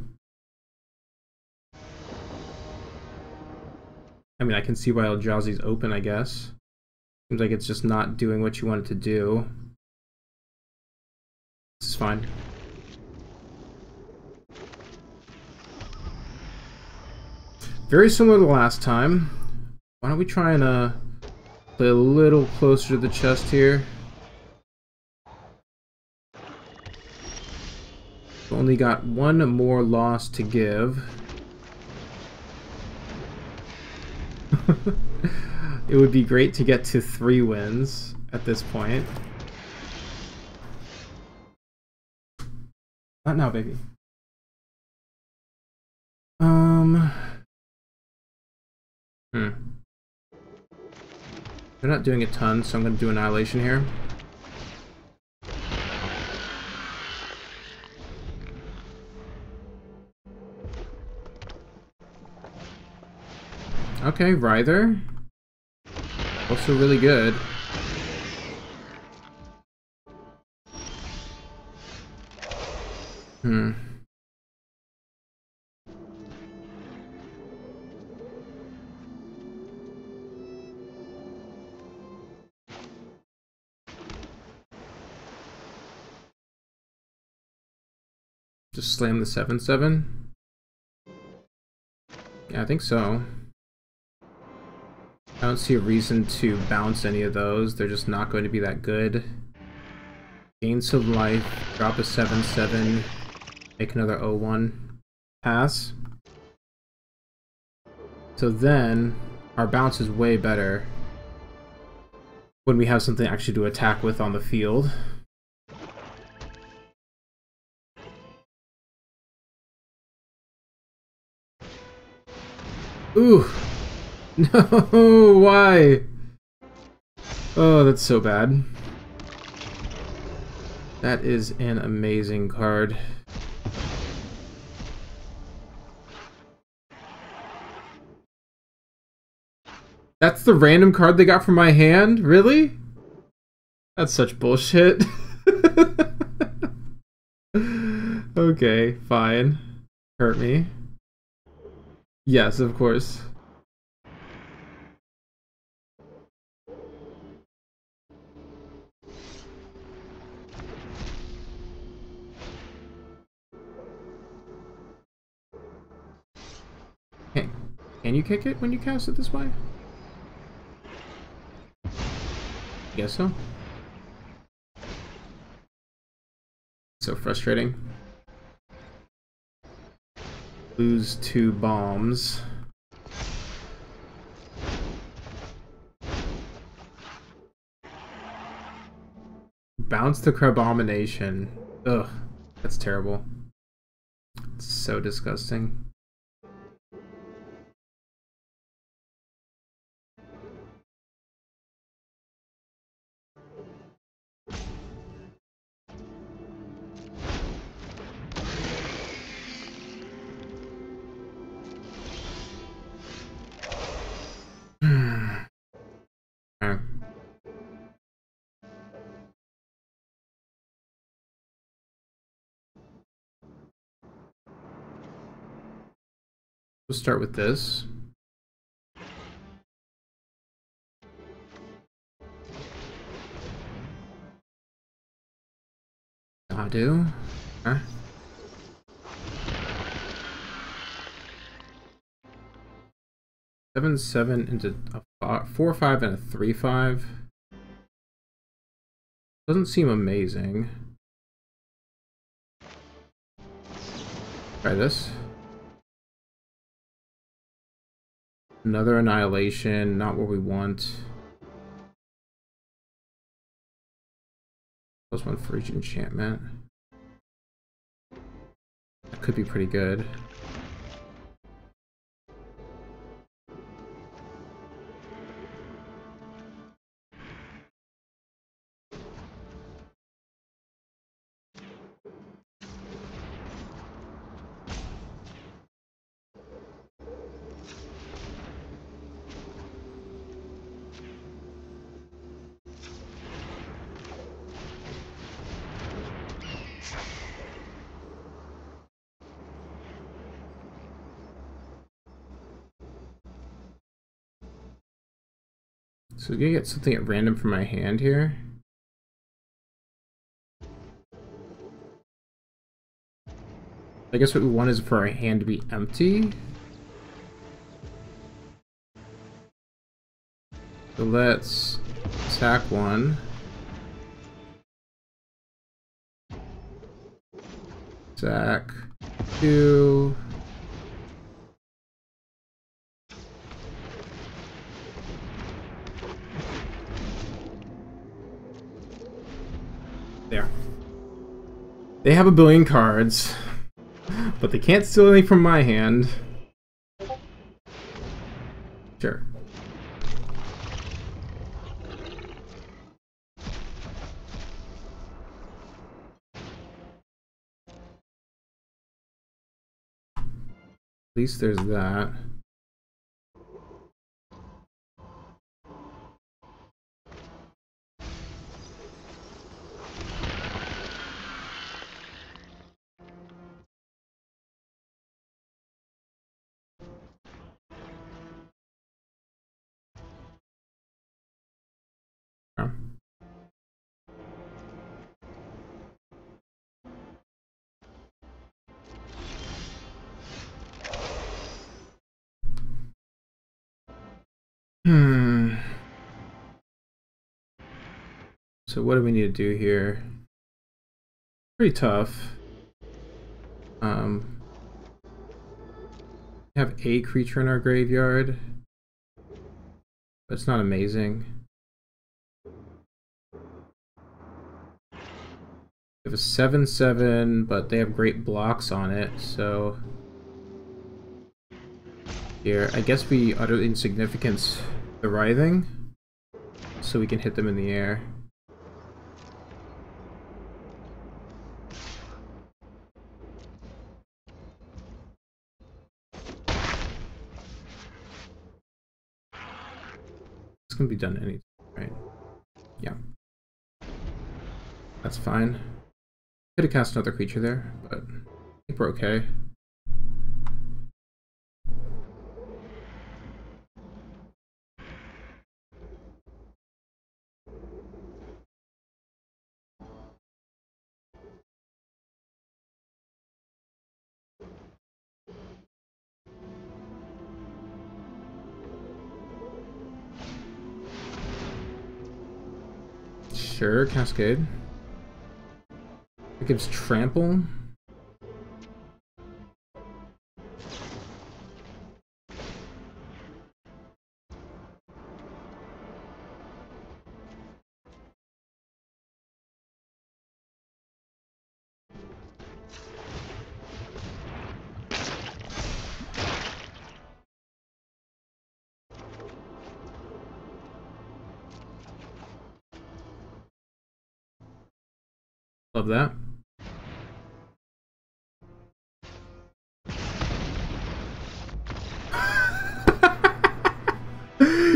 I mean, I can see why Eldrazi's open, I guess. Seems like it's just not doing what you want it to do. This is fine. Very similar to last time. Why don't we try and play a little closer to the chest here. We've only got 1 more loss to give. It would be great to get to 3 wins at this point. Not now, baby. They're not doing a ton, so I'm going to do Annihilation here. Okay, Writher. Also really good. Just slam the 7/7? Yeah, I think so. I don't see a reason to bounce any of those. They're just not going to be that good. Gain some life, drop a 7/7, make another 0/1, pass. So then, our bounce is way better when we have something actually to attack with on the field. Ooh! No, why? Oh, that's so bad. That is an amazing card. That's the random card they got from my hand? Really? That's such bullshit. Okay, fine. Hurt me. Yes, of course. Hey, can you kick it when you cast it this way? Guess so. So frustrating. Lose 2 bombs. Bounce the Crabomination. Ugh, that's terrible. It's so disgusting. We'll start with this. I do. Huh? Seven, 7 into a 4/5 and a 3/5. Doesn't seem amazing. Try this. Another Annihilation, not what we want. +1 for each enchantment. That could be pretty good. So we're gonna get something at random from my hand here. I guess what we want is for our hand to be empty. So let's attack 1. Attack 2. There. They have a billion cards, but they can't steal anything from my hand. Sure. At least there's that. So what do we need to do here? Pretty tough. We have a creature in our graveyard, but it's not amazing. We have a 7/7, but they have great blocks on it, so here, I guess we utter insignificance the writhing, so we can hit them in the air. It's gonna be done anytime, right? Yeah. That's fine. Could have cast another creature there, but I think we're okay. Sure, Cascade. It gives trample. Love that.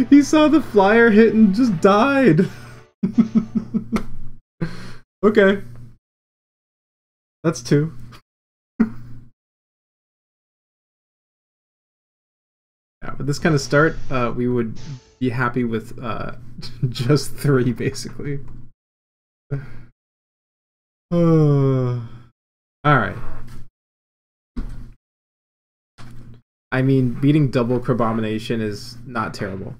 He saw the flyer hit and just died. Okay. That's two. Yeah, with this kind of start, we would be happy with just 3, basically. Alright. I mean, beating double Crabomination is not terrible.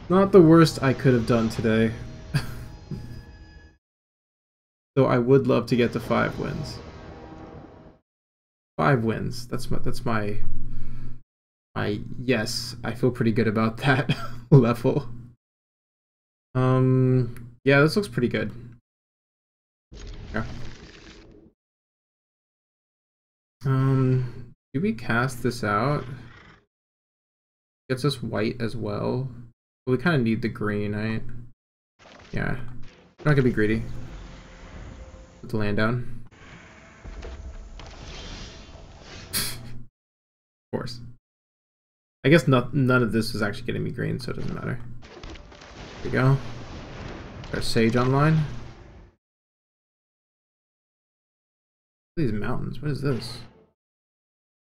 Not the worst I could have done today. Though I would love to get to 5 wins. 5 wins. That's my yes, I feel pretty good about that level. Yeah, this looks pretty good. Yeah. Do we cast this out? Gets us white as well. But we kind of need the green, right? Yeah. We're not gonna be greedy. Put the land down. Of course. I guess none of this is actually getting me green, so it doesn't matter. There we go. There's Sage online. These mountains, what is this?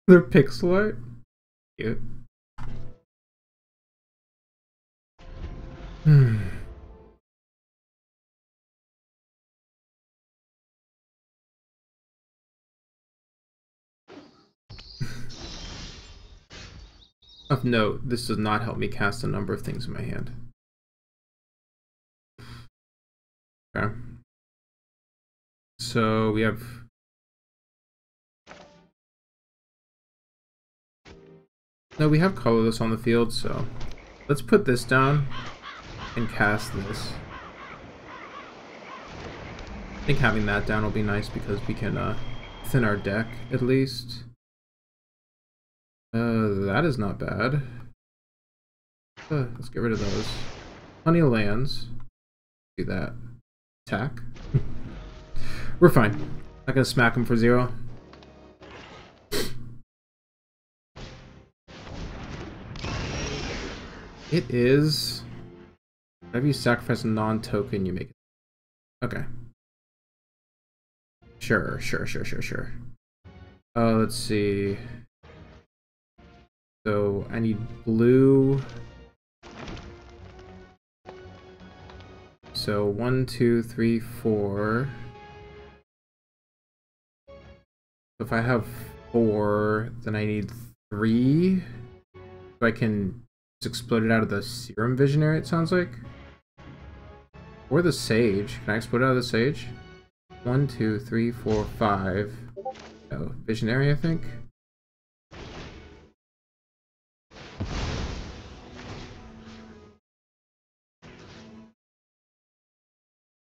They're pixel art? Cute. Of note, this does not help me cast a number of things in my hand. Okay. So we have... No, we have colorless on the field, so... Let's put this down and cast this. I think having that down will be nice because we can thin our deck at least. That is not bad. Let's get rid of those. Plenty of lands. Do that. Attack. We're fine. Not gonna smack him for 0. It is... Whenever you sacrifice a non-token, you make it. Okay. Sure. Let's see. So, I need blue. So, 1, 2, 3, 4. If I have 4, then I need 3. So I can just explode it out of the Serum Visionary, it sounds like. Or the Sage. Can I explode it out of the Sage? 1, 2, 3, 4, 5. Oh, Visionary, I think.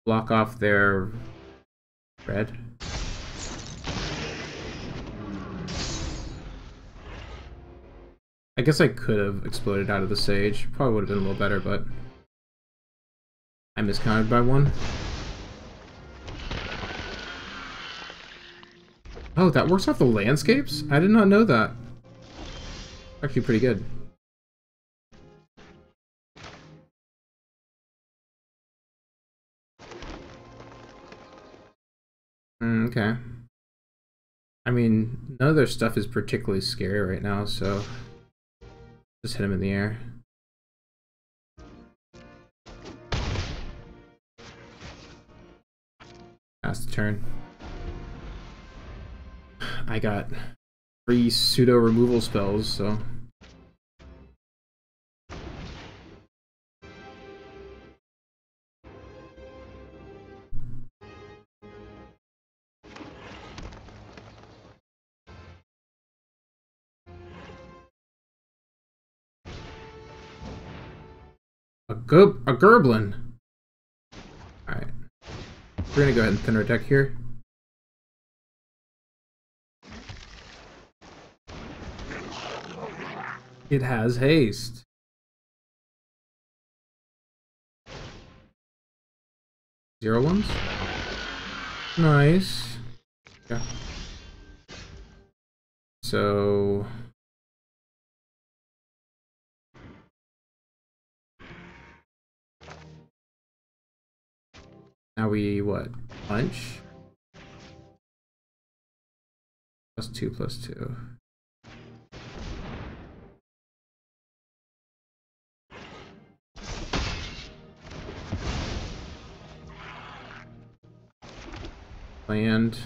Block off their red. I guess I could have exploded out of the Sage. Probably would have been a little better, but I miscounted by 1. Oh, that works off the landscapes? I did not know that. Actually pretty good. Okay. I mean, none of their stuff is particularly scary right now, so just hit him in the air. Pass the turn. I got 3 pseudo removal spells, so a Gerblin. Alright. We're gonna go ahead and thin our deck here. It has haste. Zero ones? Nice. Yeah. So now we what? Punch? +2/+2. Land.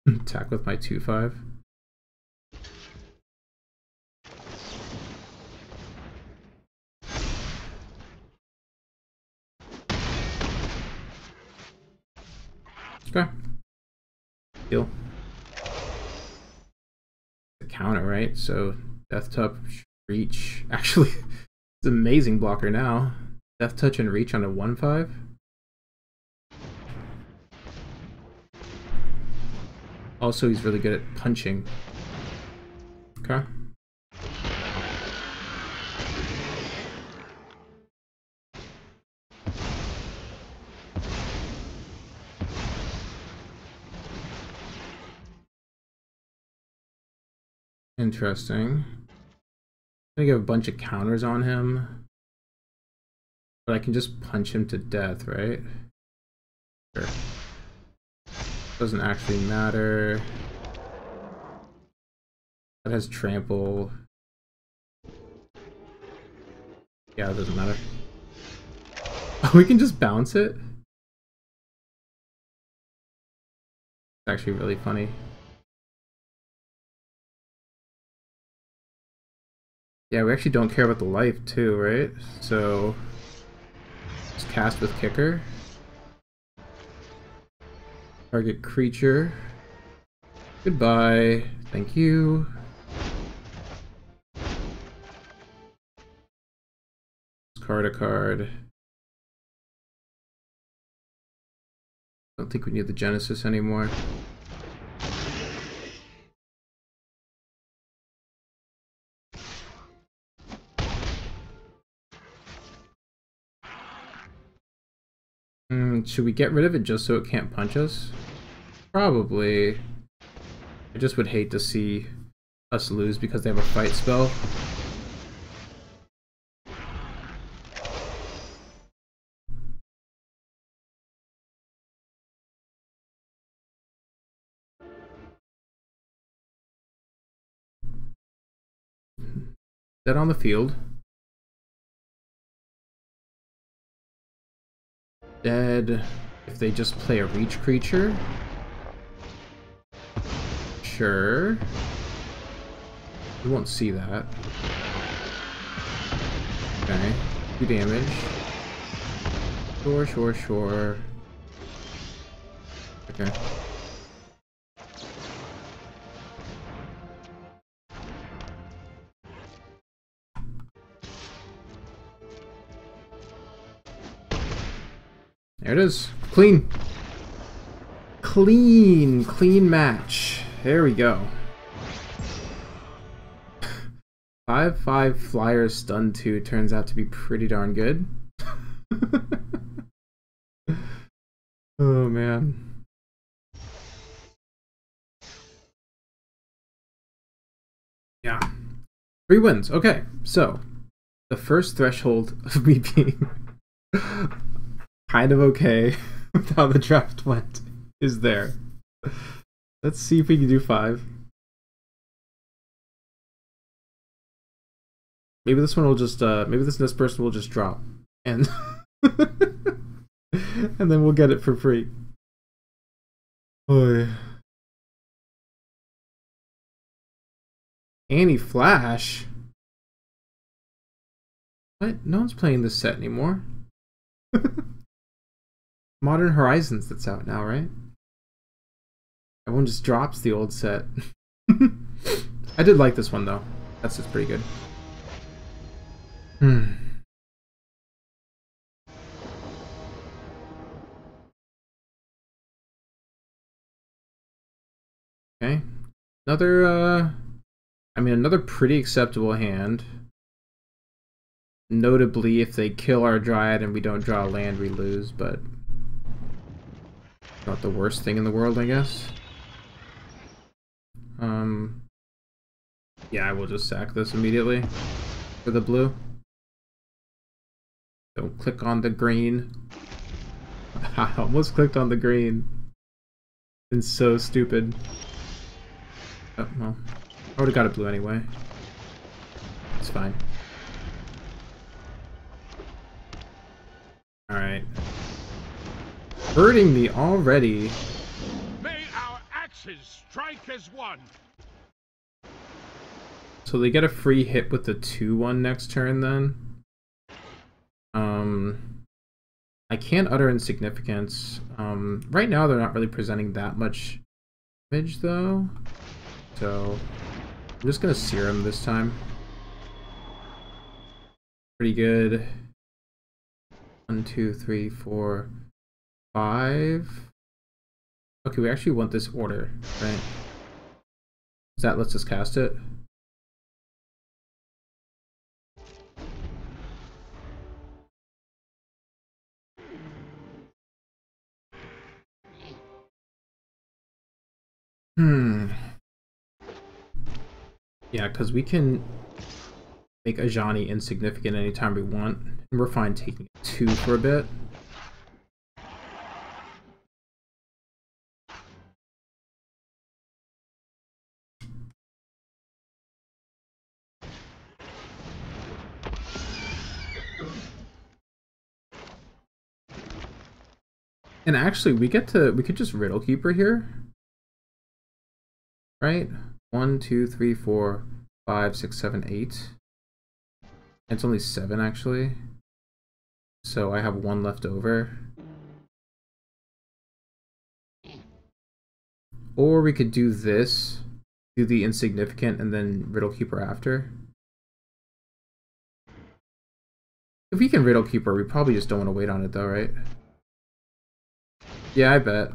Attack with my 2/5. Okay. Deal. The counter, right? So Death Touch, Reach. Actually, it's an amazing blocker now. Death Touch and Reach on a 1/5. Also, he's really good at punching. Okay. Interesting. I think I have a bunch of counters on him. But I can just punch him to death, right? Sure. Doesn't actually matter. That has trample. Yeah, it doesn't matter. Oh, we can just bounce it? It's actually really funny. Yeah, we actually don't care about the life too, right? So just cast with kicker. Target creature. Goodbye. Thank you. discard a card. Don't think we need the Genesis anymore. Should we get rid of it just so it can't punch us? Probably. I just would hate to see us lose because they have a fight spell. Dead on the field. Dead if they just play a reach creature. Sure. We won't see that. Okay. 2 damage. Sure. Okay. There it is. Clean. Clean match. There we go. 5/5 Flyer stun 2 turns out to be pretty darn good. Oh man. Yeah. 3 wins. Okay, so the first threshold of me being kind of okay with how the draft went is there. Let's see if we can do 5. Maybe this one will just maybe this person will just drop and and then we'll get it for free. Oy. Anti-Flash? What? No one's playing this set anymore. Modern Horizons that's out now, right? Everyone just drops the old set. I did like this one though. That's just pretty good. Okay. Another pretty acceptable hand. Notably, if they kill our Dryad and we don't draw a land, we lose, but not the worst thing in the world, I guess. Yeah, I will just sack this immediately for the blue. Don't click on the green. I almost clicked on the green. It's so stupid. Oh, well. I would've got a blue anyway. It's fine. Alright. Hurting me already. May our axes strike as one. So they get a free hit with the 2/1 next turn then. I can't utter insignificance. Right now they're not really presenting that much damage though. So I'm just gonna Serum this time. Pretty good. 1, 2, 3, 4, 5. Okay, we actually want this order, right? That lets us cast it. Yeah, because we can make Ajani insignificant anytime we want, and we're fine taking 2 for a bit. And actually, we could just Riddle Keeper here, right? 1, 2, 3, 4, 5, 6, 7, 8. It's only 7 actually, so I have 1 left over. Or we could do this, do the insignificant, and then Riddle Keeper after. If we can Riddle Keeper, we probably just don't want to wait on it though, right? Yeah, I bet.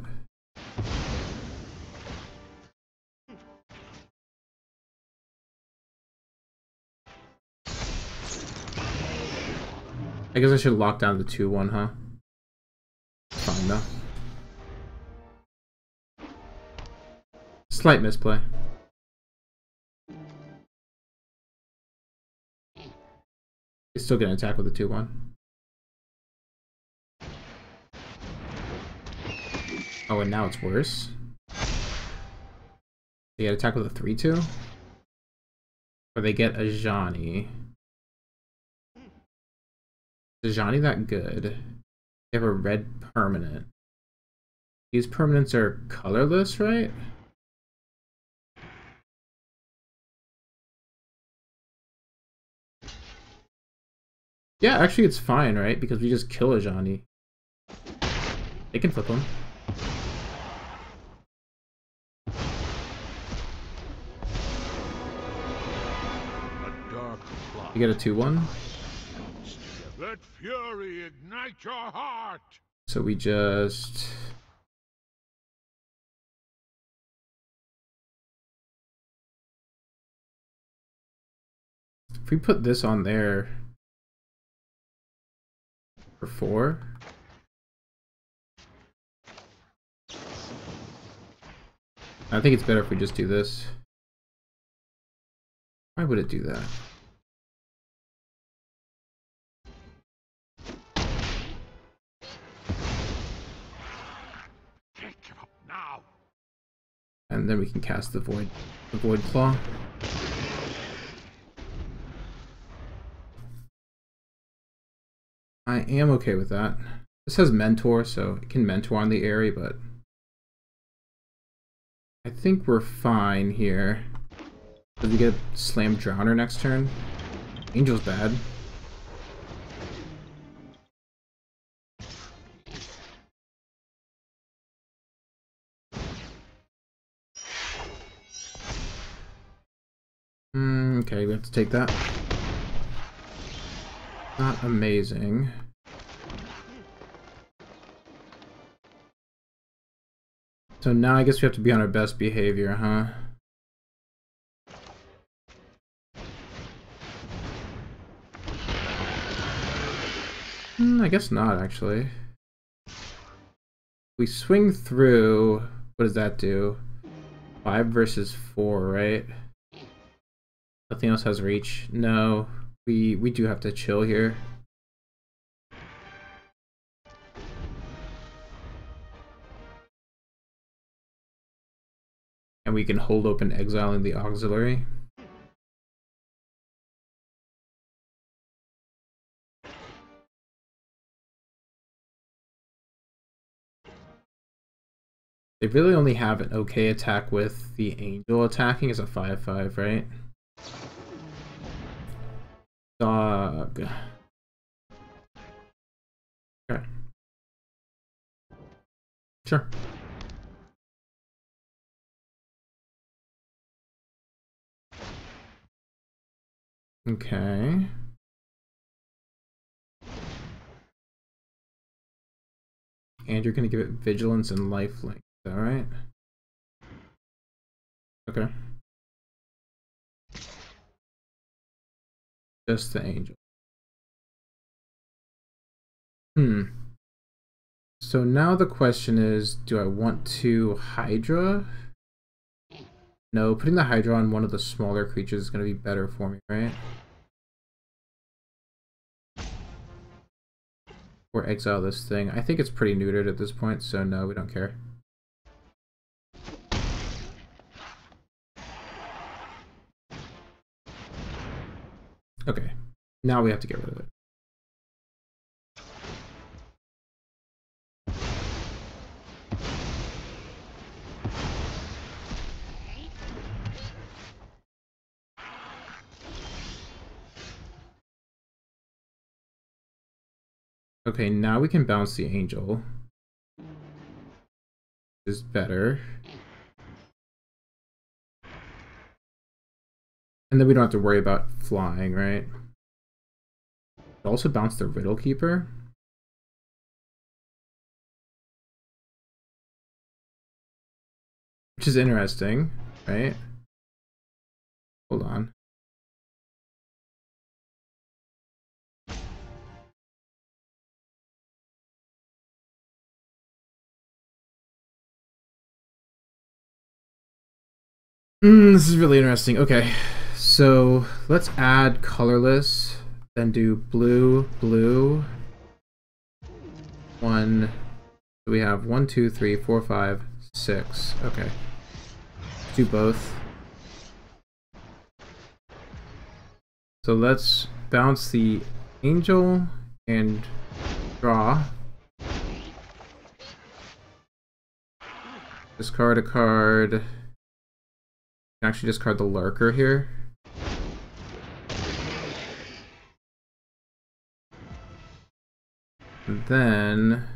I guess I should lock down the 2-1, huh? Fine though. Slight misplay. He's still gonna attack with a 2-1. Oh, and now it's worse. They get attack with a 3-2? Or they get a Johnny. Is Johnny that good? They have a red permanent. These permanents are colorless, right? Yeah, actually it's fine, right? Because we just kill a Johnny. They can flip him. You get a 2-1. Let fury ignite your heart. So we just... If we put this on there for 4... I think it's better if we just do this. Why would it do that? Can't give up now. And then we can cast the Void Claw. I am okay with that. This has Mentor, so it can Mentor on the area, but I think we're fine here. Did we get a Slam Drowner next turn? Angel's bad. Okay, we have to take that. Not amazing. So now I guess we have to be on our best behavior, huh? I guess not, actually. We swing through. What does that do? 5 versus 4, right? Nothing else has reach. No, we do have to chill here. And we can hold open exile in the auxiliary. They really only have an okay attack with the angel attacking as a 5/5, right? Dog. Okay. Sure. Okay. And you're gonna give it vigilance and lifelink, is that right? Okay. Just the angel. So now the question is, do I want to Hydra? No, putting the Hydra on one of the smaller creatures is going to be better for me, right? Or exile this thing. I think it's pretty neutered at this point, so no, we don't care. Okay, now we have to get rid of it. Okay, now we can bounce the angel. Is better. And then we don't have to worry about flying, right? Also bounce the Riddle Keeper. Which is interesting, right? Hold on. This is really interesting. Okay, so let's add colorless, then do blue, blue. One. So we have 1, 2, 3, 4, 5, 6. Okay. Do both. So let's bounce the angel and draw. Discard a card. You can actually discard the lurker here. And then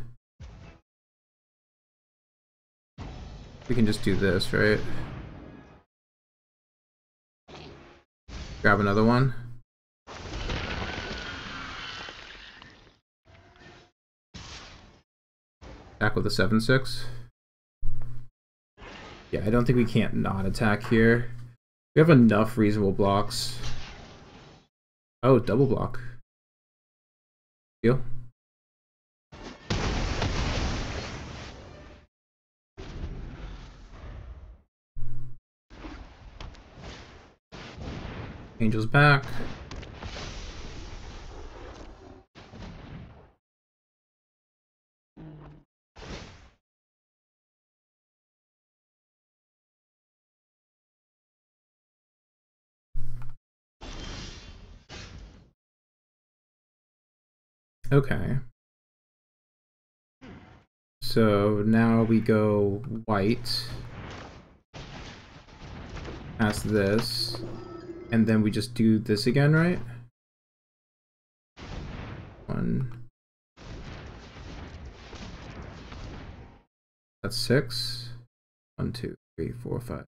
we can just do this, right? Grab another one. Attack with a 7/6. Yeah, I don't think we can't not attack here. We have enough reasonable blocks. Oh, double block. Deal. Angel's back. Okay. So now we go white. Past this. And then we just do this again, right? 1. That's 6. 1, 2, 3, 4, 5.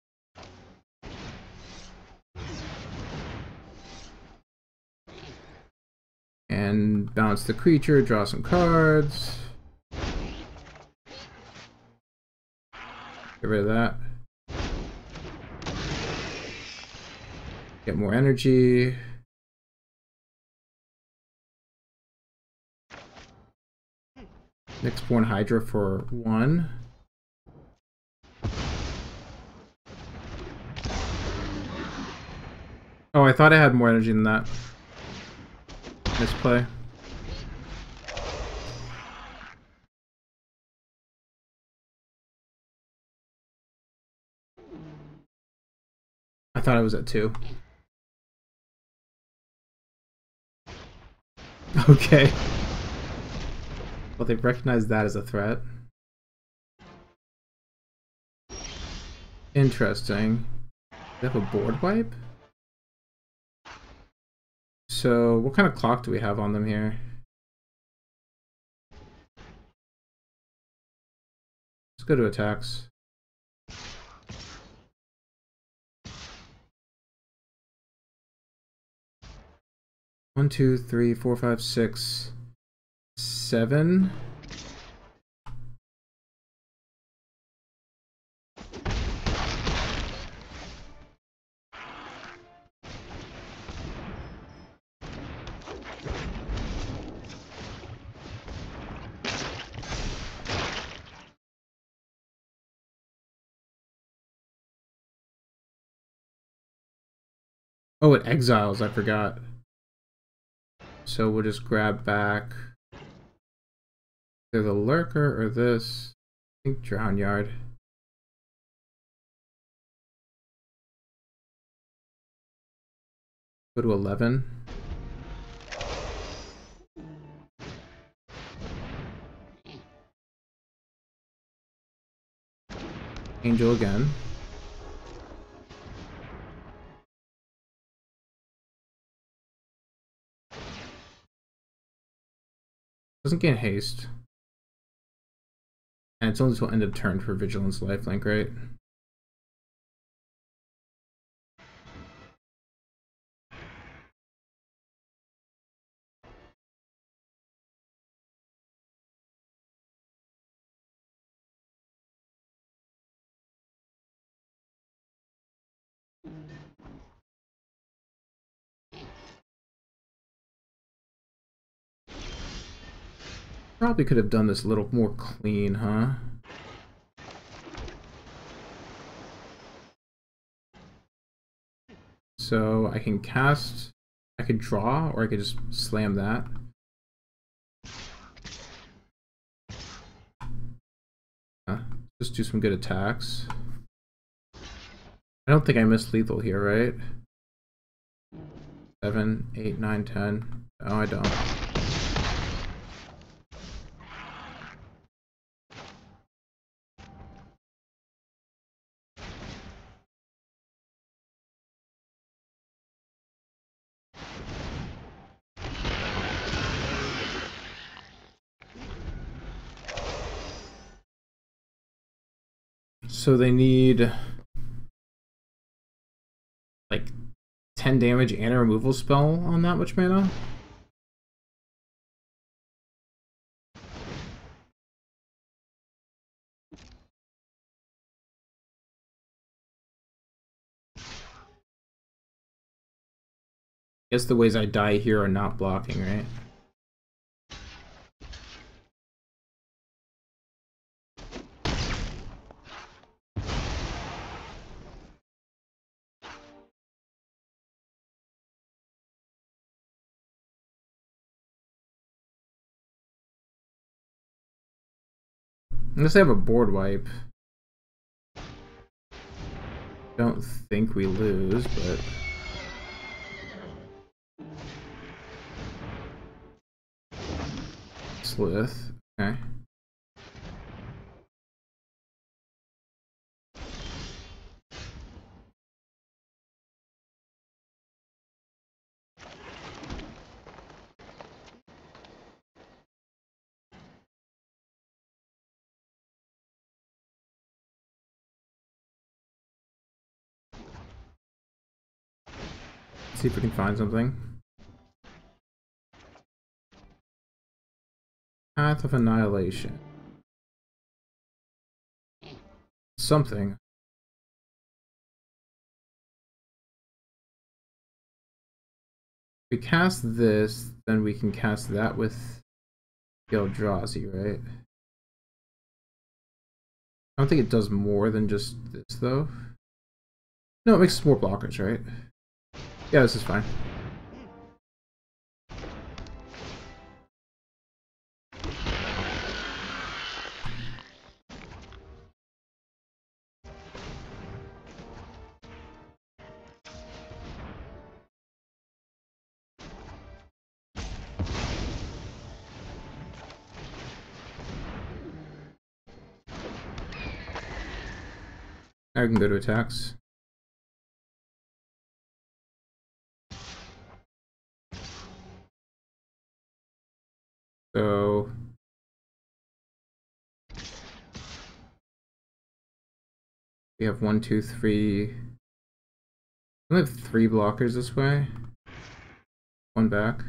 And bounce the creature, draw some cards. Get rid of that. Get more energy. Nyxborn Hydra for 1. Oh, I thought I had more energy than that. Misplay. I thought I was at 2. Okay. Well, they've recognized that as a threat. Interesting. They have a board wipe? So, what kind of clock do we have on them here? Let's go to attacks. One, 2, 3, 4, 5, 6, 7. Oh, it exiles, I forgot. So we'll just grab back either the lurker or this. I think Drown Yard. Go to 11. Angel again. Doesn't gain haste. And it's only until end of turn for Vigilance Lifelink, right? Probably could have done this a little more clean, huh? So I can cast, I could draw, or I could just slam that. Just do some good attacks. I don't think I missed lethal here, right? 7, 8, 9, 10. No, I don't. So they need like 10 damage and a removal spell on that much mana? I guess the ways I die here are not blocking, right? Unless they have a board wipe. Don't think we lose, but... Slith. Okay. Let's see if we can find something. Path of Annihilation. Something. If we cast this, then we can cast that with Eldrazi, right? I don't think it does more than just this, though. No, it makes more blockers, right? Yeah, this is fine. Now we can go to attacks. So... we have 1, 2, 3... we have 3 blockers this way. 1 back.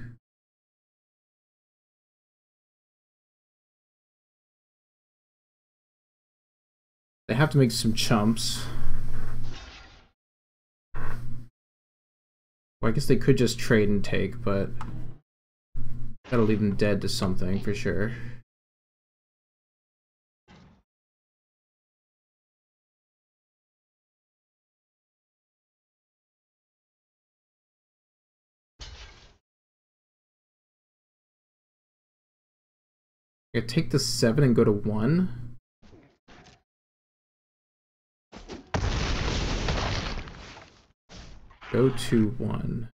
They have to make some chumps. Well, I guess they could just trade and take, but that'll leave them dead to something for sure. Yeah, take the 7 and go to 1. Go to 1.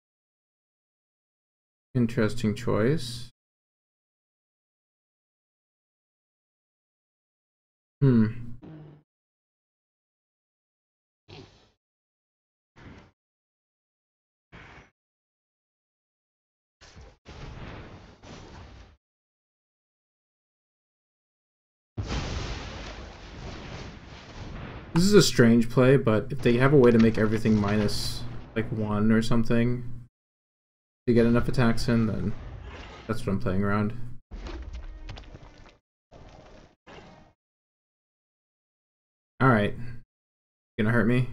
Interesting choice. This is a strange play, but if they have a way to make everything minus like 1 or something to get enough attacks in, then that's what I'm playing around. Alright. Gonna hurt me?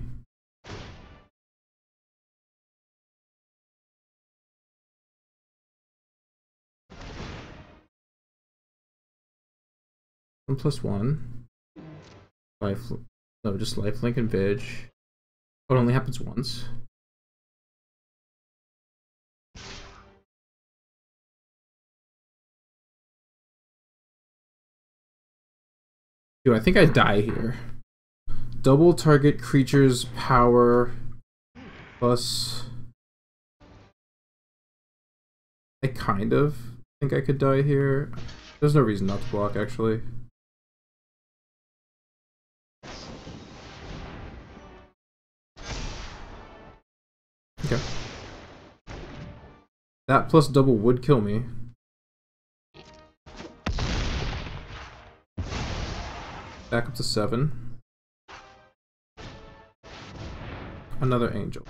1+1. Life, no, just lifelink and Vig. Oh, it only happens once. Dude, I think I die here. Double target creature's power plus. I kind of think I could die here. There's no reason not to block, actually. Okay. That plus double would kill me. Back up to 7. Another angel.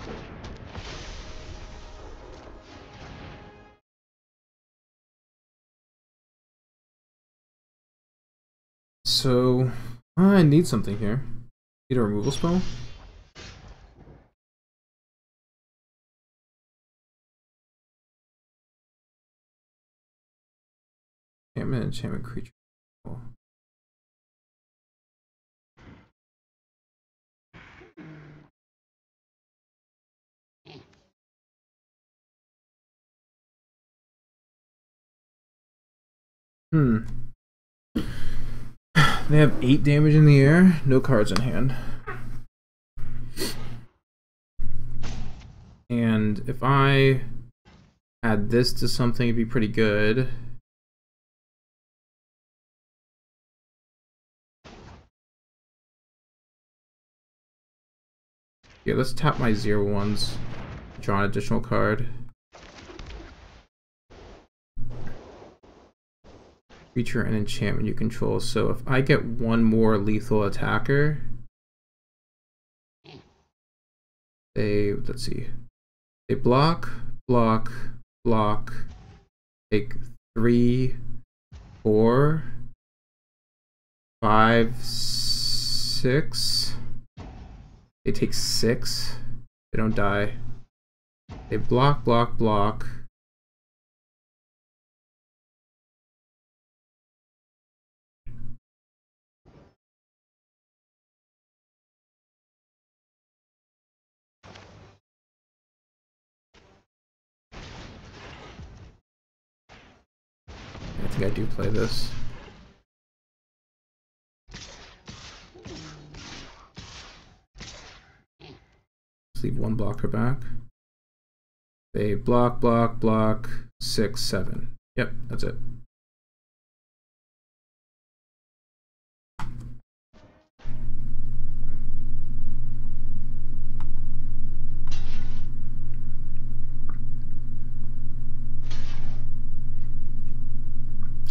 So, I need something here. Need a removal spell? Enchantment creature. Oh. They have 8 damage in the air, no cards in hand. And if I add this to something, it'd be pretty good. Yeah, let's tap my 0/1s. Draw an additional card. Creature and enchantment you control. So if I get one more lethal attacker, let's see. They block, block, block, take 3, 4, 5, 6. They take 6. They don't die. They block, block, block. I think I do play this. Let's leave one blocker back. They block, block, block, 6, 7. Yep, that's it.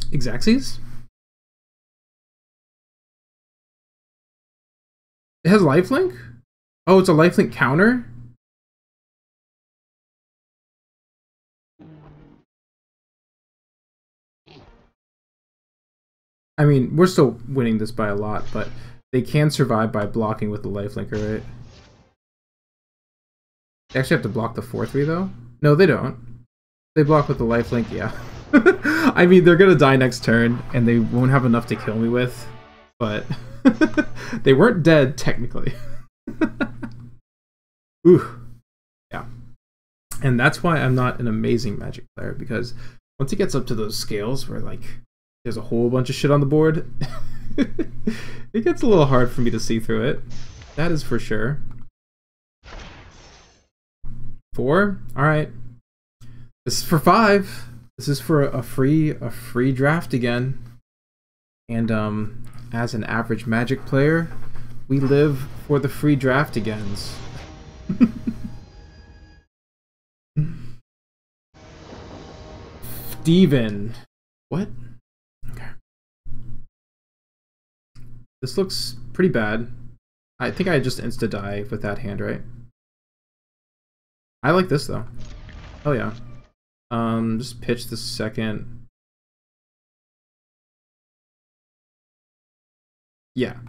Exacxies? It has lifelink? Oh, it's a lifelink counter? I mean, we're still winning this by a lot, but they can survive by blocking with the lifelinker, right? They actually have to block the 4/3 though? No, they don't. They block with the lifelink, yeah. I mean, they're gonna die next turn, and they won't have enough to kill me with, but they weren't dead, technically. Ooh. Yeah. And that's why I'm not an amazing Magic player, because once it gets up to those scales where, like, there's a whole bunch of shit on the board, it gets a little hard for me to see through it. That is for sure. 4? Alright. This is for 5. This is for a free draft again. And as an average Magic player, we live for the free draft agains. Steven. What? Okay. This looks pretty bad. I think I just insta-die with that hand, right? I like this though. Oh yeah. Just pitch the second. Yeah.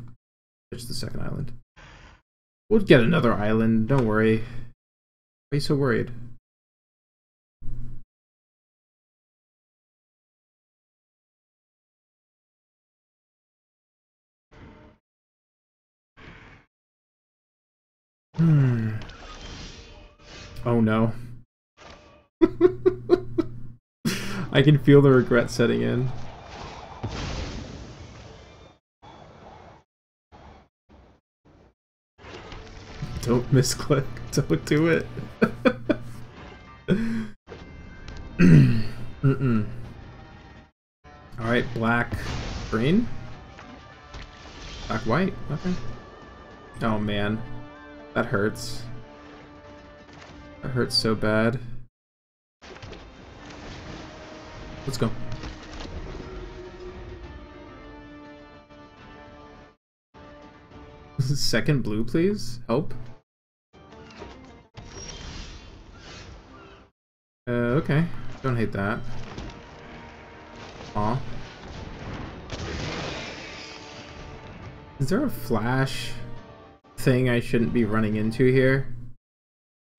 Pitch the second island. We'll get another island, don't worry. Why are you so worried? Hmm. Oh no. I can feel the regret setting in. Don't misclick. Don't do it. Mm-mm. Alright, black, green? Black, white? Okay. Oh man. That hurts. That hurts so bad. Let's go. Second blue, please? Help? Okay. Don't hate that. Aw. Is there a flash thing I shouldn't be running into here?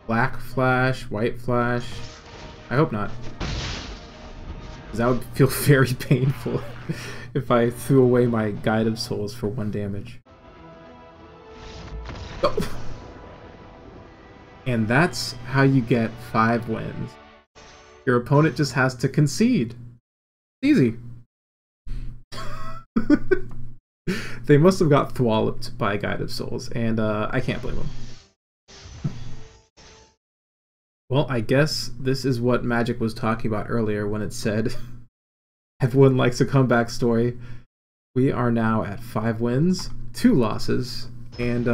Black flash, white flash? I hope not. Because that would feel very painful if I threw away my Guide of Souls for 1 damage. Oh. And that's how you get 5 wins. Your opponent just has to concede. Easy. They must have got thwalloped by Guide of Souls, and I can't blame them. Well, I guess this is what Magic was talking about earlier when it said everyone likes a comeback story. We are now at 5 wins, 2 losses, and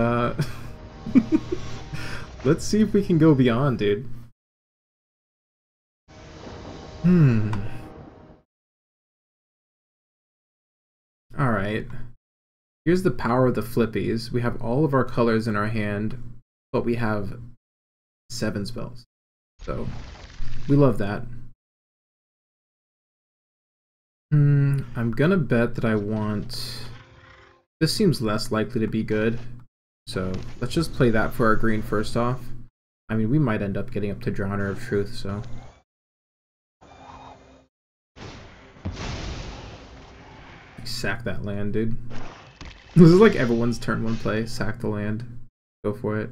let's see if we can go beyond, dude. Alright. Here's the power of the flippies. We have all of our colors in our hand, but we have 7 spells. So, we love that. I'm gonna bet that I want... This seems less likely to be good. So, let's just play that for our green first off. I mean, we might end up getting up to Drowner of Truth, so... Sack that land, dude. This is like everyone's turn 1 play. Sack the land. Go for it.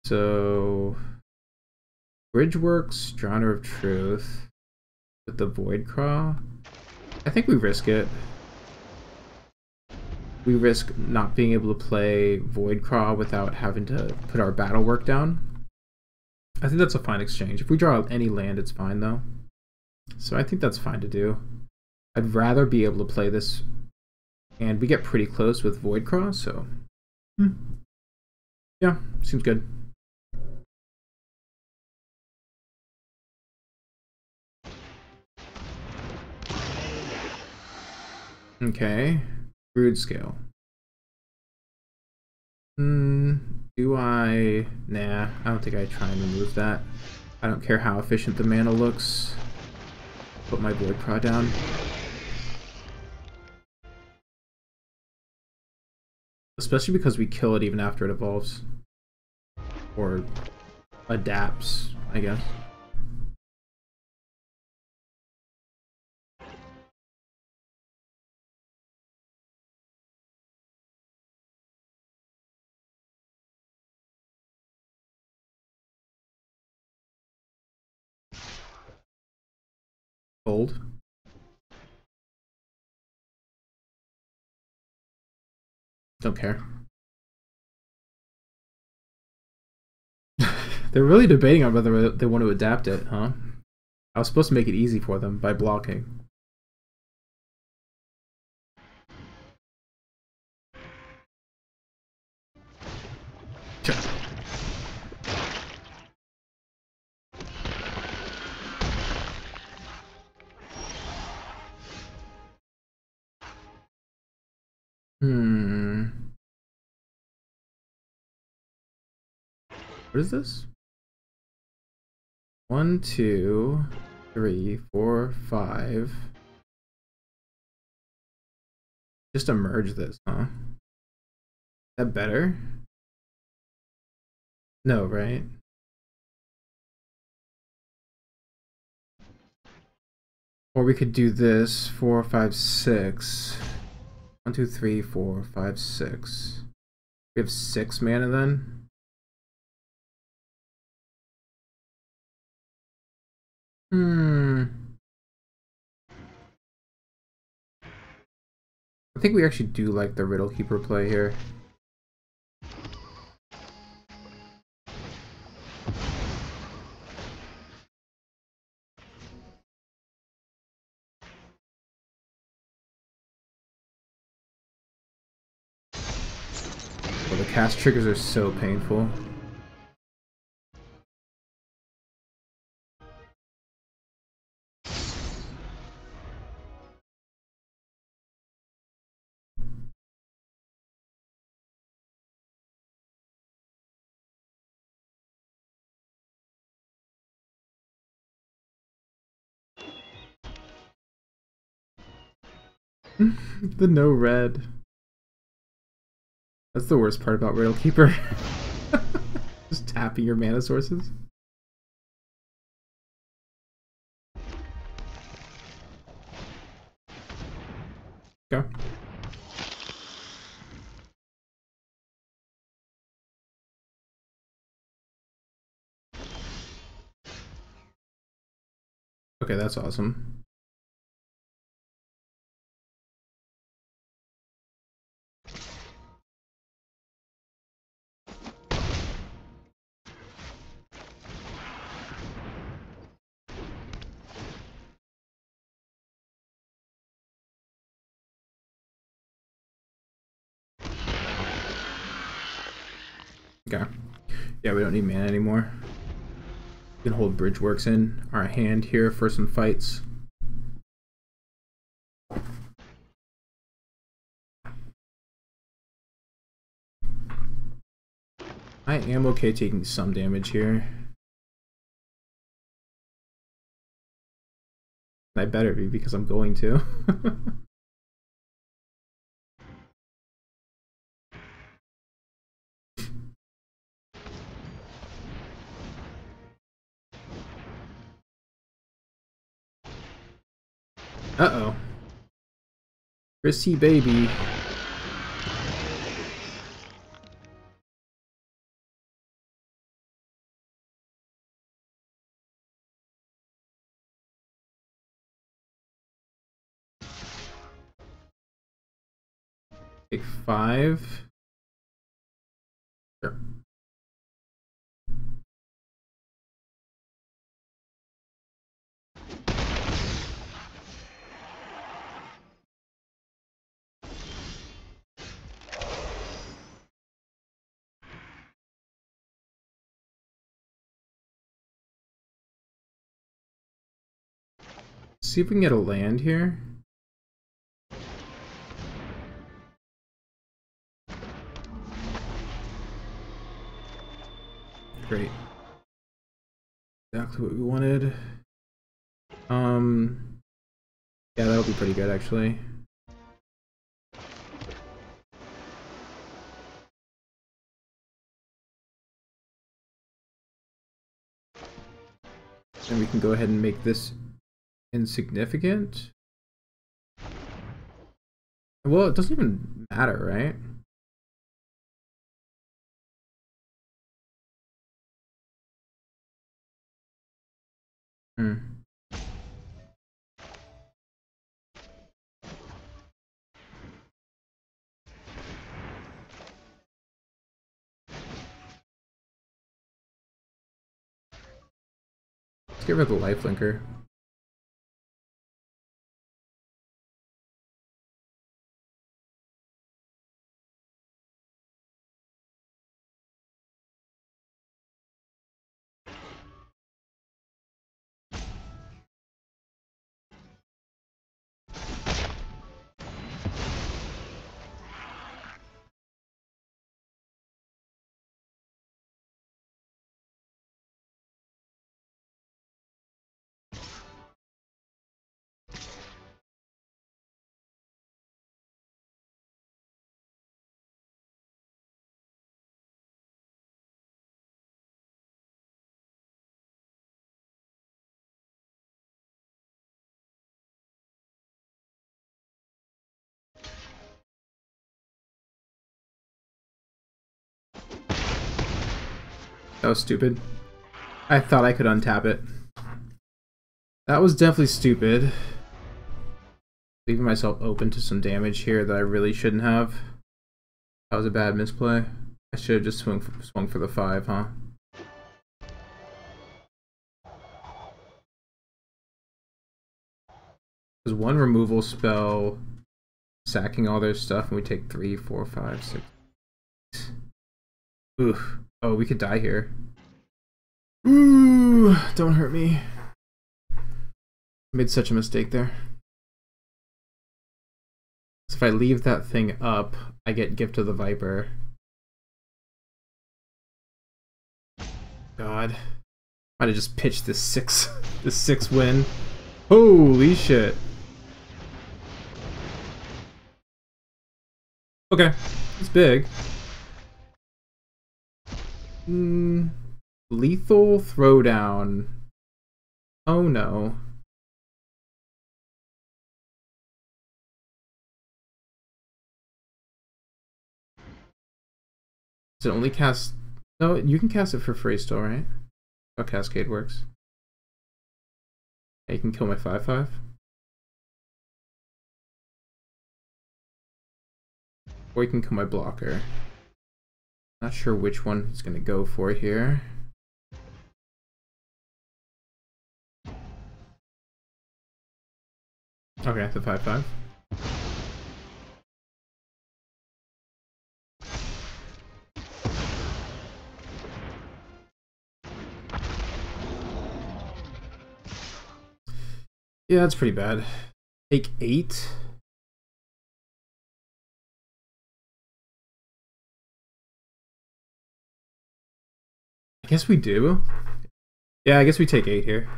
So... Bridgeworks, Drowner of Truth. With the Voidcraw. I think we risk it. We risk not being able to play Voidcraw without having to put our battle work down. I think that's a fine exchange. If we draw any land, it's fine though. So I think that's fine to do. I'd rather be able to play this, and we get pretty close with Voidcraw, so... Yeah, seems good. Okay, Brood Scale. Do I... Nah, I don't think I try and remove that. I don't care how efficient the mana looks. Put my Voidcraw down. Especially because we kill it even after it evolves. Or adapts, I guess. Fold. Don't care. They're really debating on whether they want to adapt it, huh? I was supposed to make it easy for them by blocking. Sure. What is this? 1, 2, 3, 4, 5. Just to merge this, huh? Is that better? No, right? Or we could do this 4, 5, 6. 1, 2, 3, 4, 5, 6. We have 6 mana then. I think we actually do like the Riddle Keeper play here. Well, the cast triggers are so painful. The no red. That's the worst part about Riddle Keeper. Just tapping your mana sources. Go. Okay, that's awesome. Okay. Yeah, we don't need mana anymore. We can hold Bridgeworks in our hand here for some fights. I am okay taking some damage here. I better be because I'm going to. Uh-oh. Risky baby. Take 5. Sure. See if we can get a land here. Great. Exactly what we wanted. Yeah, that'll be pretty good actually. And we can go ahead and make this insignificant. Well, it doesn't even matter, right? Let's get rid of the lifelinker. That was stupid. I thought I could untap it. That was definitely stupid. Leaving myself open to some damage here that I really shouldn't have. That was a bad misplay. I should have just swung for the 5, huh? There's one removal spell sacking all their stuff, and we take 3, 4, 5, 6. Oof. Oh, we could die here. Ooh, don't hurt me. Made such a mistake there. So if I leave that thing up, I get Gift of the Viper. God. Might have just pitched this 6 win. Holy shit. Okay, it's big. Lethal Throwdown. Oh no. Does it only cast... No, you can cast it for free still, right? How Cascade works. Yeah, you can kill my 5/5. Or you can kill my blocker. Not sure which one he's gonna go for here. Okay, the 5/5. Yeah, that's pretty bad. Take 8. I guess we do. Yeah, I guess we take 8 here.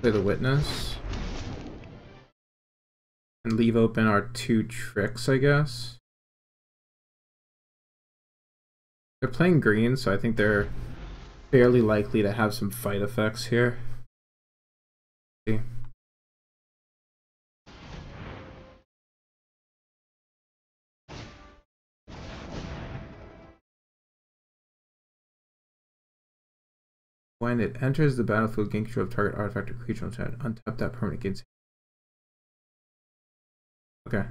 Play the Witness. And leave open our 2 tricks, I guess. They're playing green, so I think they're fairly likely to have some fight effects here. See. When it enters the battlefield, gain control of target artifact or creature on side. Untap that permanent gains. Okay.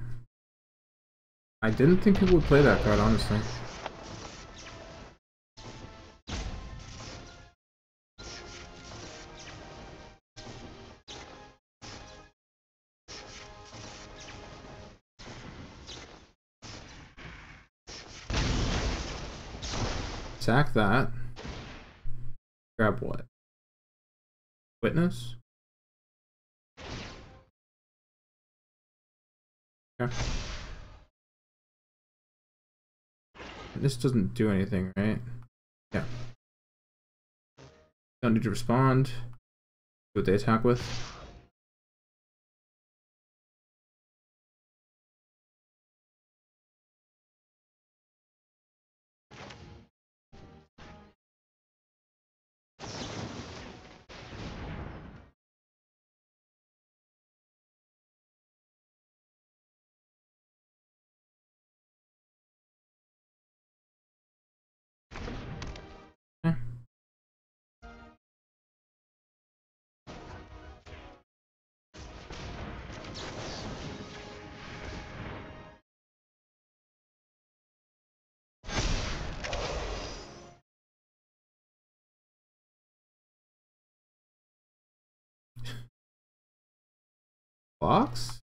I didn't think people would play that card, honestly. Sack that. Grab what? Witness? Okay. This doesn't do anything, right? Yeah. Don't need to respond. See what they attack with. Okay. Box?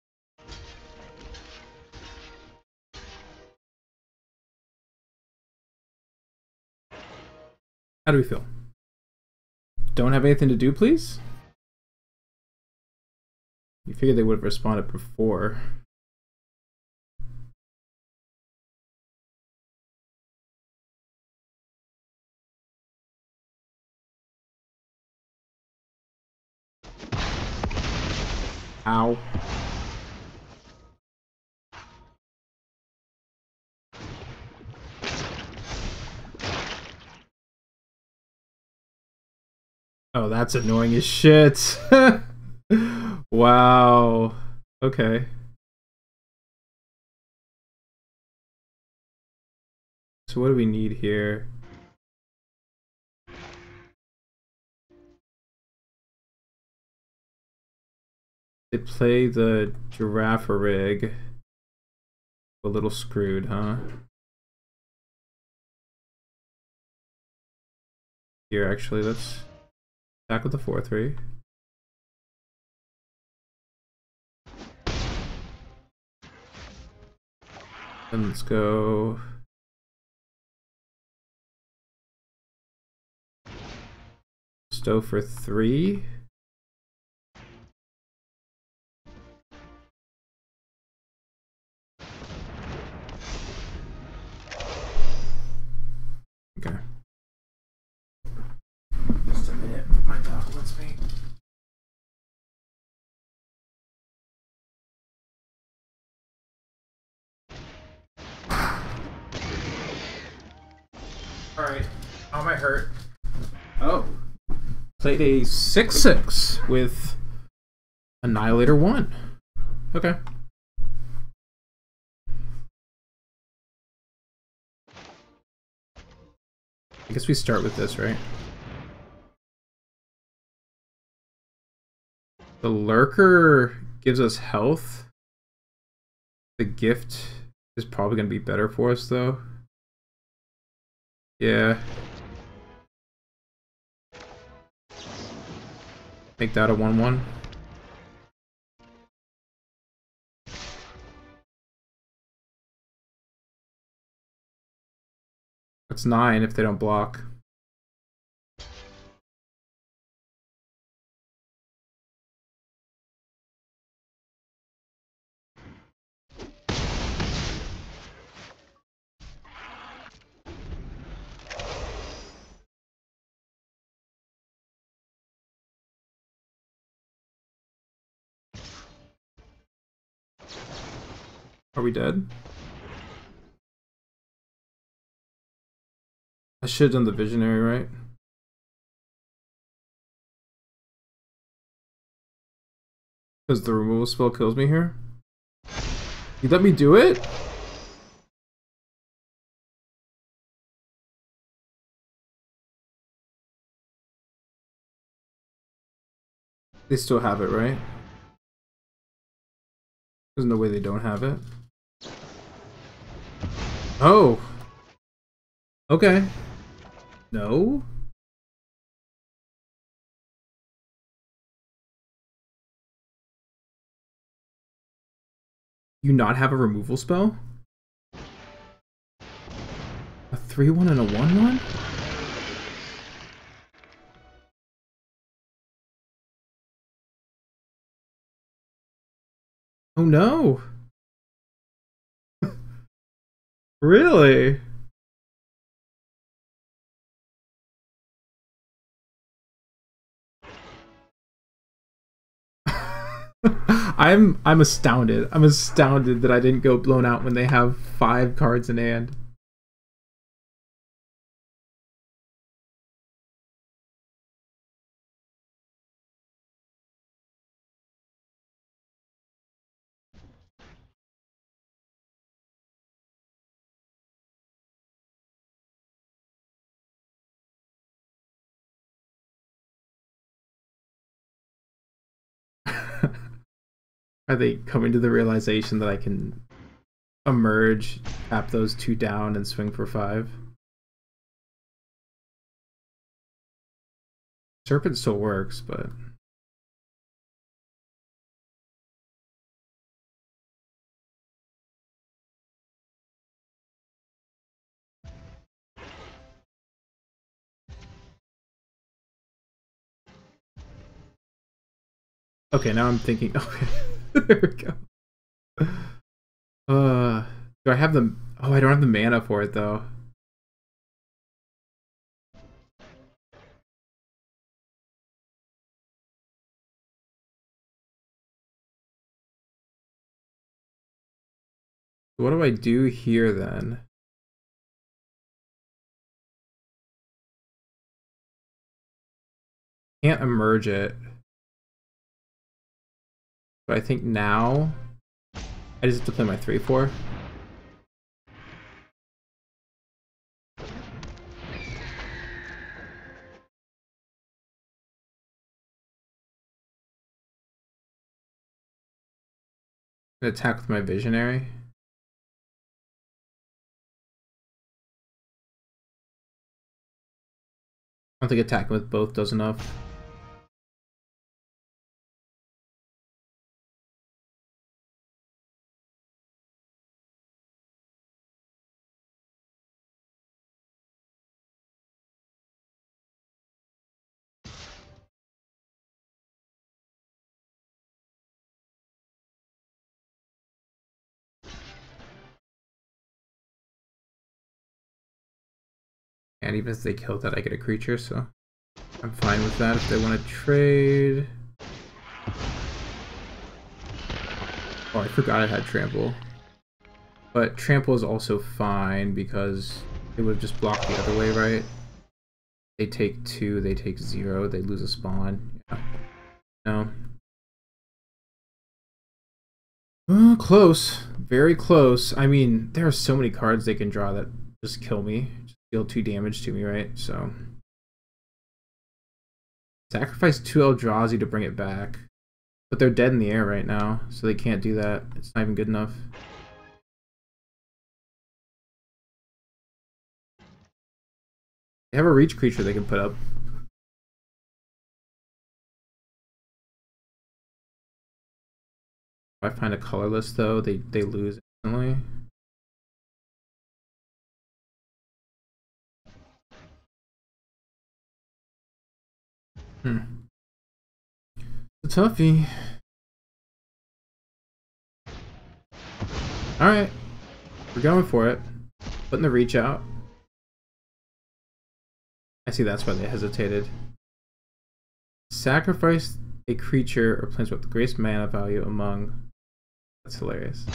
How do we feel? Don't have anything to do, please? You figured they would have responded before. Ow. Oh, that's annoying as shit. Wow. Okay. So what do we need here? They play the giraffe rig. A little screwed, huh? Here, actually, let's back with the 4-3. And let's go. Stow for 3. Okay. Just a minute. My dog wants me. Alright. How am I hurt? Oh. Played a 6-6 with Annihilator 1. Okay. I guess we start with this, right? The Lurker gives us health. The gift is probably going to be better for us, though. Yeah. Make that a 1-1. That's 9 if they don't block. Are we dead? I should have done the Visionary, right? Because the removal spell kills me here? You let me do it? They still have it, right? There's no way they don't have it. Oh! Okay. No? You not have a removal spell? A 3-1 and a 1-1? Oh no! Really? I'm astounded. I'm astounded that I didn't go blown out when they have 5 cards in hand. Are they coming to the realization that I can emerge, tap those 2 down, and swing for 5? Serpent still works, but... Okay, now I'm thinking... Okay, there we go. Do I have the... Oh, I don't have the mana for it, though. What do I do here, then? Can't emerge it. But I think now I just have to play my 3/4. Attack with my visionary. I don't think attacking with both does enough. And even if they kill that, I get a creature, so I'm fine with that if they want to trade. Oh, I forgot I had trample. But trample is also fine because it would just block the other way, right? They take 2, they take 0, they lose a spawn. Yeah. No. Oh, close. Very close. I mean, there are so many cards they can draw that just kill me. Just deal 2 damage to me, right? So sacrifice 2 Eldrazi to bring it back. But they're dead in the air right now, so they can't do that. It's not even good enough. They have a reach creature they can put up. If I find a colorless though, they lose instantly. A toughie. Alright. We're going for it. Putting the reach out. I see that's why they hesitated. Sacrifice a creature or planeswalker with the greatest mana value among. That's hilarious.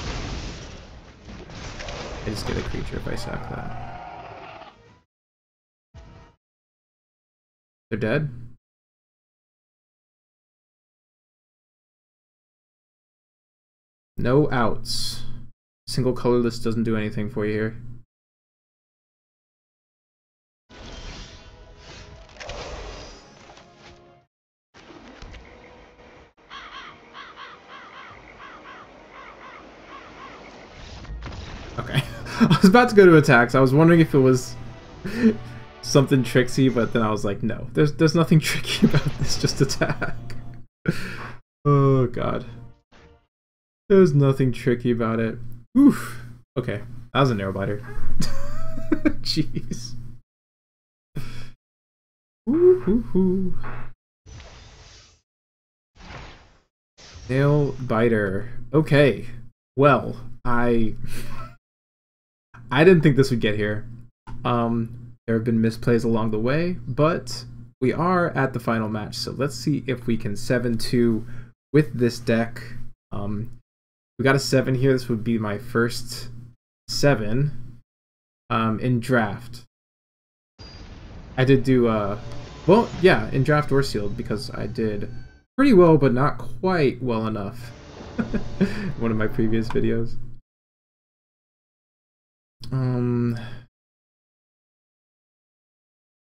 I just get a creature if I sack that. They're dead? No outs. Single colorless doesn't do anything for you here. Okay. I was about to go to attacks. I was wondering if it was something tricksy, but then I was like, no. There's nothing tricky about this, just attack. Oh god. There's nothing tricky about it. Oof. Okay. That was a narrow biter. Jeez. Ooh. Nail biter. Okay. Well, I didn't think this would get here. There have been misplays along the way, but we are at the final match. So let's see if we can 7-2 with this deck. We got a 7 here. This would be my first 7 in draft. I did do well, yeah, in draft or sealed because I did pretty well, but not quite well enough. One of my previous videos.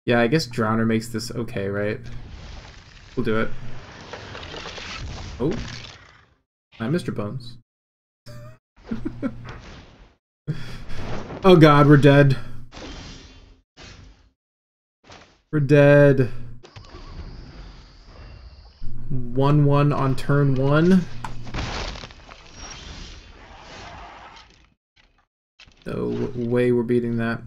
Yeah, I guess Drowner makes this okay, right? We'll do it. Oh, hi, Mr. Bones. Oh god, we're dead. We're dead. 1-1 on turn 1. No way we're beating that.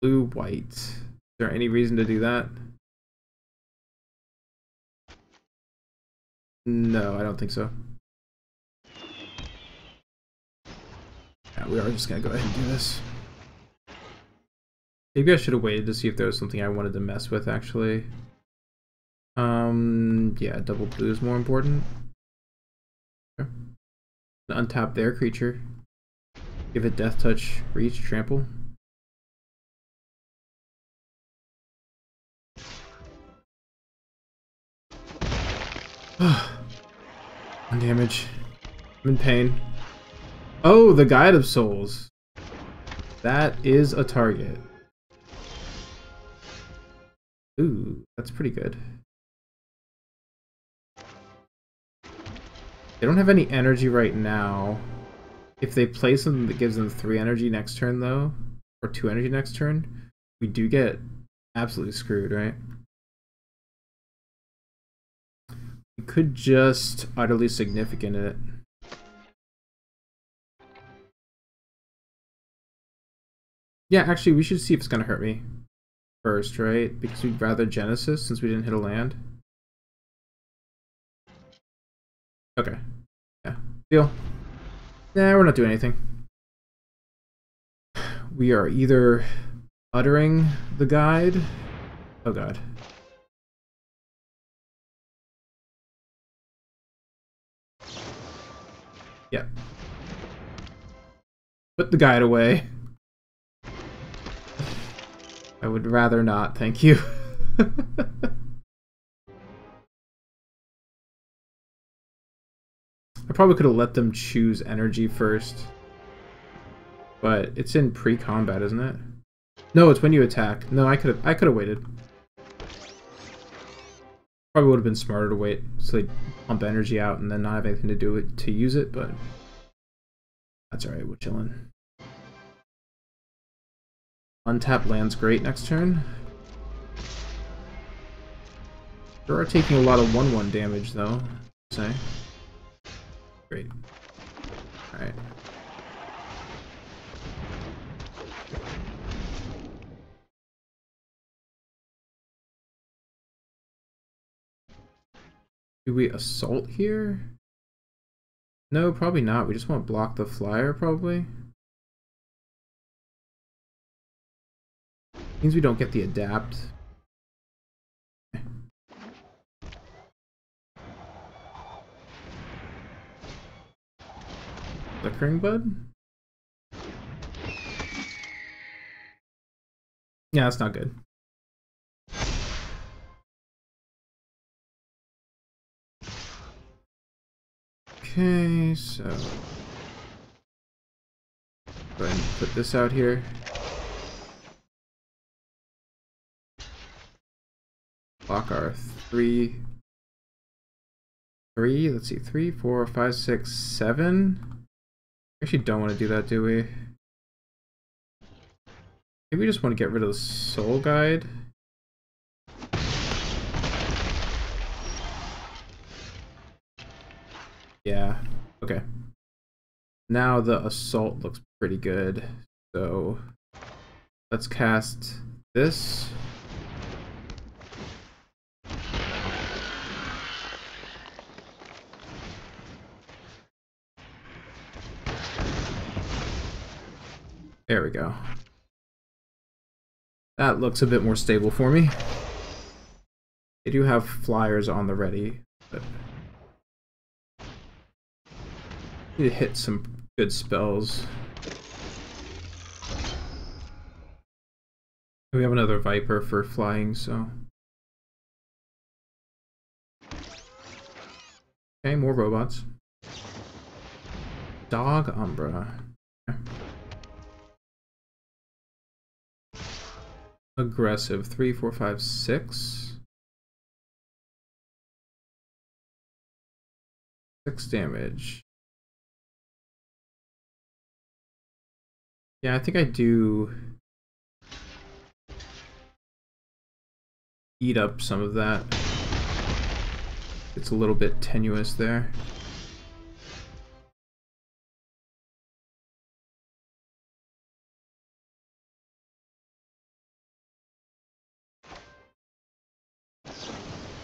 Blue, white. Is there any reason to do that? No, I don't think so. Yeah, we are just gonna go ahead and do this. Maybe I should have waited to see if there was something I wanted to mess with, actually. Yeah, double blue is more important. Okay. Untap their creature. Give it death touch, reach, trample. One damage. I'm in pain. Oh, the Guide of Souls. That is a target. Ooh, that's pretty good. They don't have any energy right now. If they play something that gives them 3 energy next turn, though, or 2 energy next turn, we do get absolutely screwed, right? We could just utterly significant it. Yeah, actually, we should see if it's going to hurt me first, right? Because we'd rather Genesis since we didn't hit a land. Okay. Yeah. Deal. Nah, we're not doing anything. We are either uttering the guide. Oh god. Yep. Put the guide away. I would rather not, thank you. I probably could have let them choose energy first. But it's in pre-combat, isn't it? No, it's when you attack. No, I could have waited. Probably would have been smarter to wait so they pump energy out and then not have anything to do it to use it, but that's alright, we're chilling. Untap lands great next turn. They are taking a lot of 1/1 damage though, say. Great. Alright. Do we assault here? No, probably not. We just want to block the flyer, probably. Means we don't get the adapt. Flickering Bud? Yeah, that's not good. Okay, so go ahead and put this out here. Block our three. Let's see, 3, 4, 5, 6, 7. Actually, don't want to do that, do we? Maybe we just want to get rid of the Soul Guide. Yeah. Okay. Now the assault looks pretty good. So let's cast this. There we go. That looks a bit more stable for me. They do have flyers on the ready, but need to hit some good spells. We have another Viper for flying, so. Okay, more robots. Dog Umbra. Okay. Aggressive. 3, 4, 5, 6. 6 damage. Yeah, I think I do eat up some of that. It's a little bit tenuous there.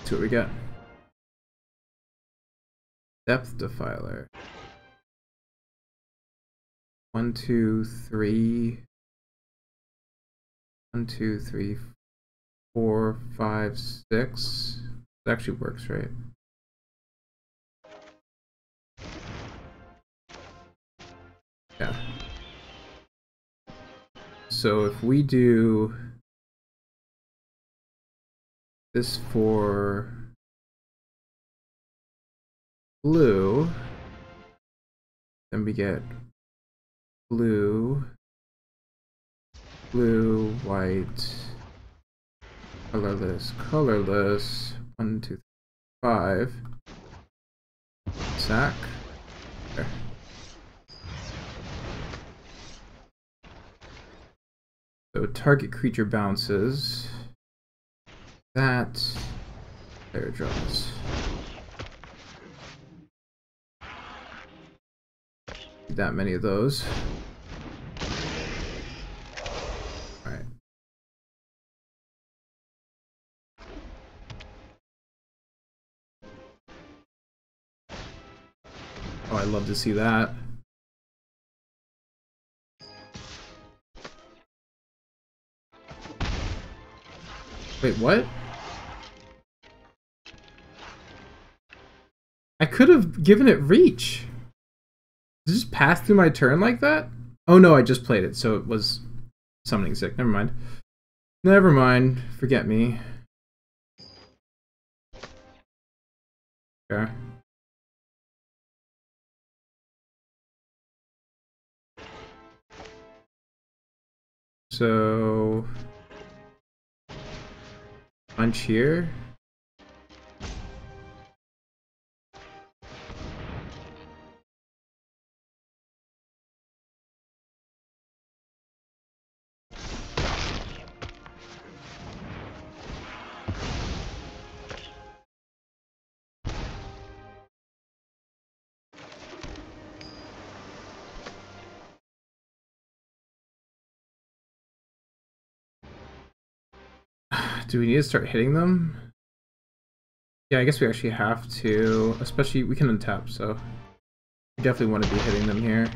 See what we got. Depth Defiler. 1, 2, 3. 1, 2, 3, 4, 5, 6. It actually works, right? Yeah. So if we do this for blue. Then we get blue, blue, white, colorless, colorless. 1, 2, 3, 5. Sack. There. So target creature bounces. That. There it draws. That many of those. Alright. Oh, I'd love to see that. Wait, what? I could have given it reach. Did it just pass through my turn like that? Oh no, I just played it, so it was summoning sick. Never mind. Never mind. Forget me. Okay. So punch here. Do we need to start hitting them? Yeah, I guess we actually have to. Especially, we can untap, so we definitely want to be hitting them here.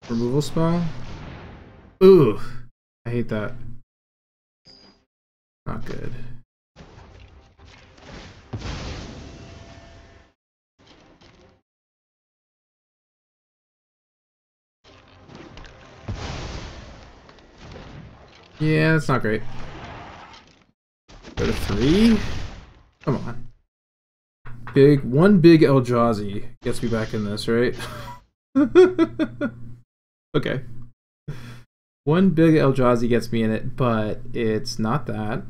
Removal spell? Ooh, I hate that. Not good. Yeah, that's not great. Go to 3? Come on. One big Eldrazi gets me back in this, right? Okay. One big Eldrazi gets me in it, but it's not that.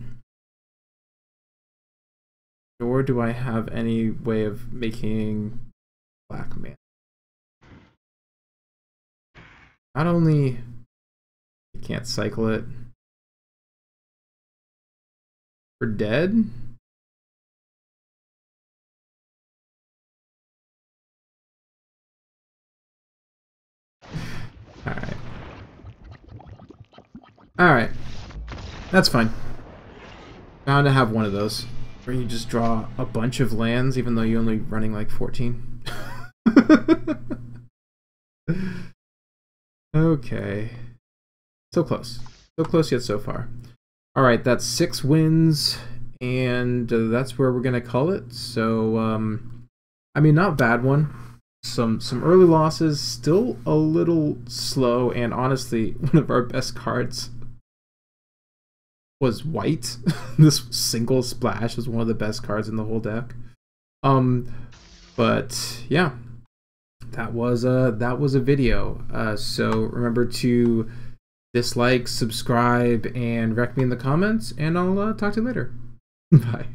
Nor do I have any way of making black mana. Not only you can't cycle it. We're dead? Alright. Alright. That's fine. Bound to have one of those. Where you just draw a bunch of lands even though you're only running like 14. Okay. So close. So close yet so far. Alright, that's 6 wins. And that's where we're going to call it. So, I mean, not a bad one. Some early losses, still a little slow, and honestly, one of our best cards was white. This single splash was one of the best cards in the whole deck. But yeah, that was a video. So remember to dislike, subscribe, and rec me in the comments, and I'll talk to you later. Bye.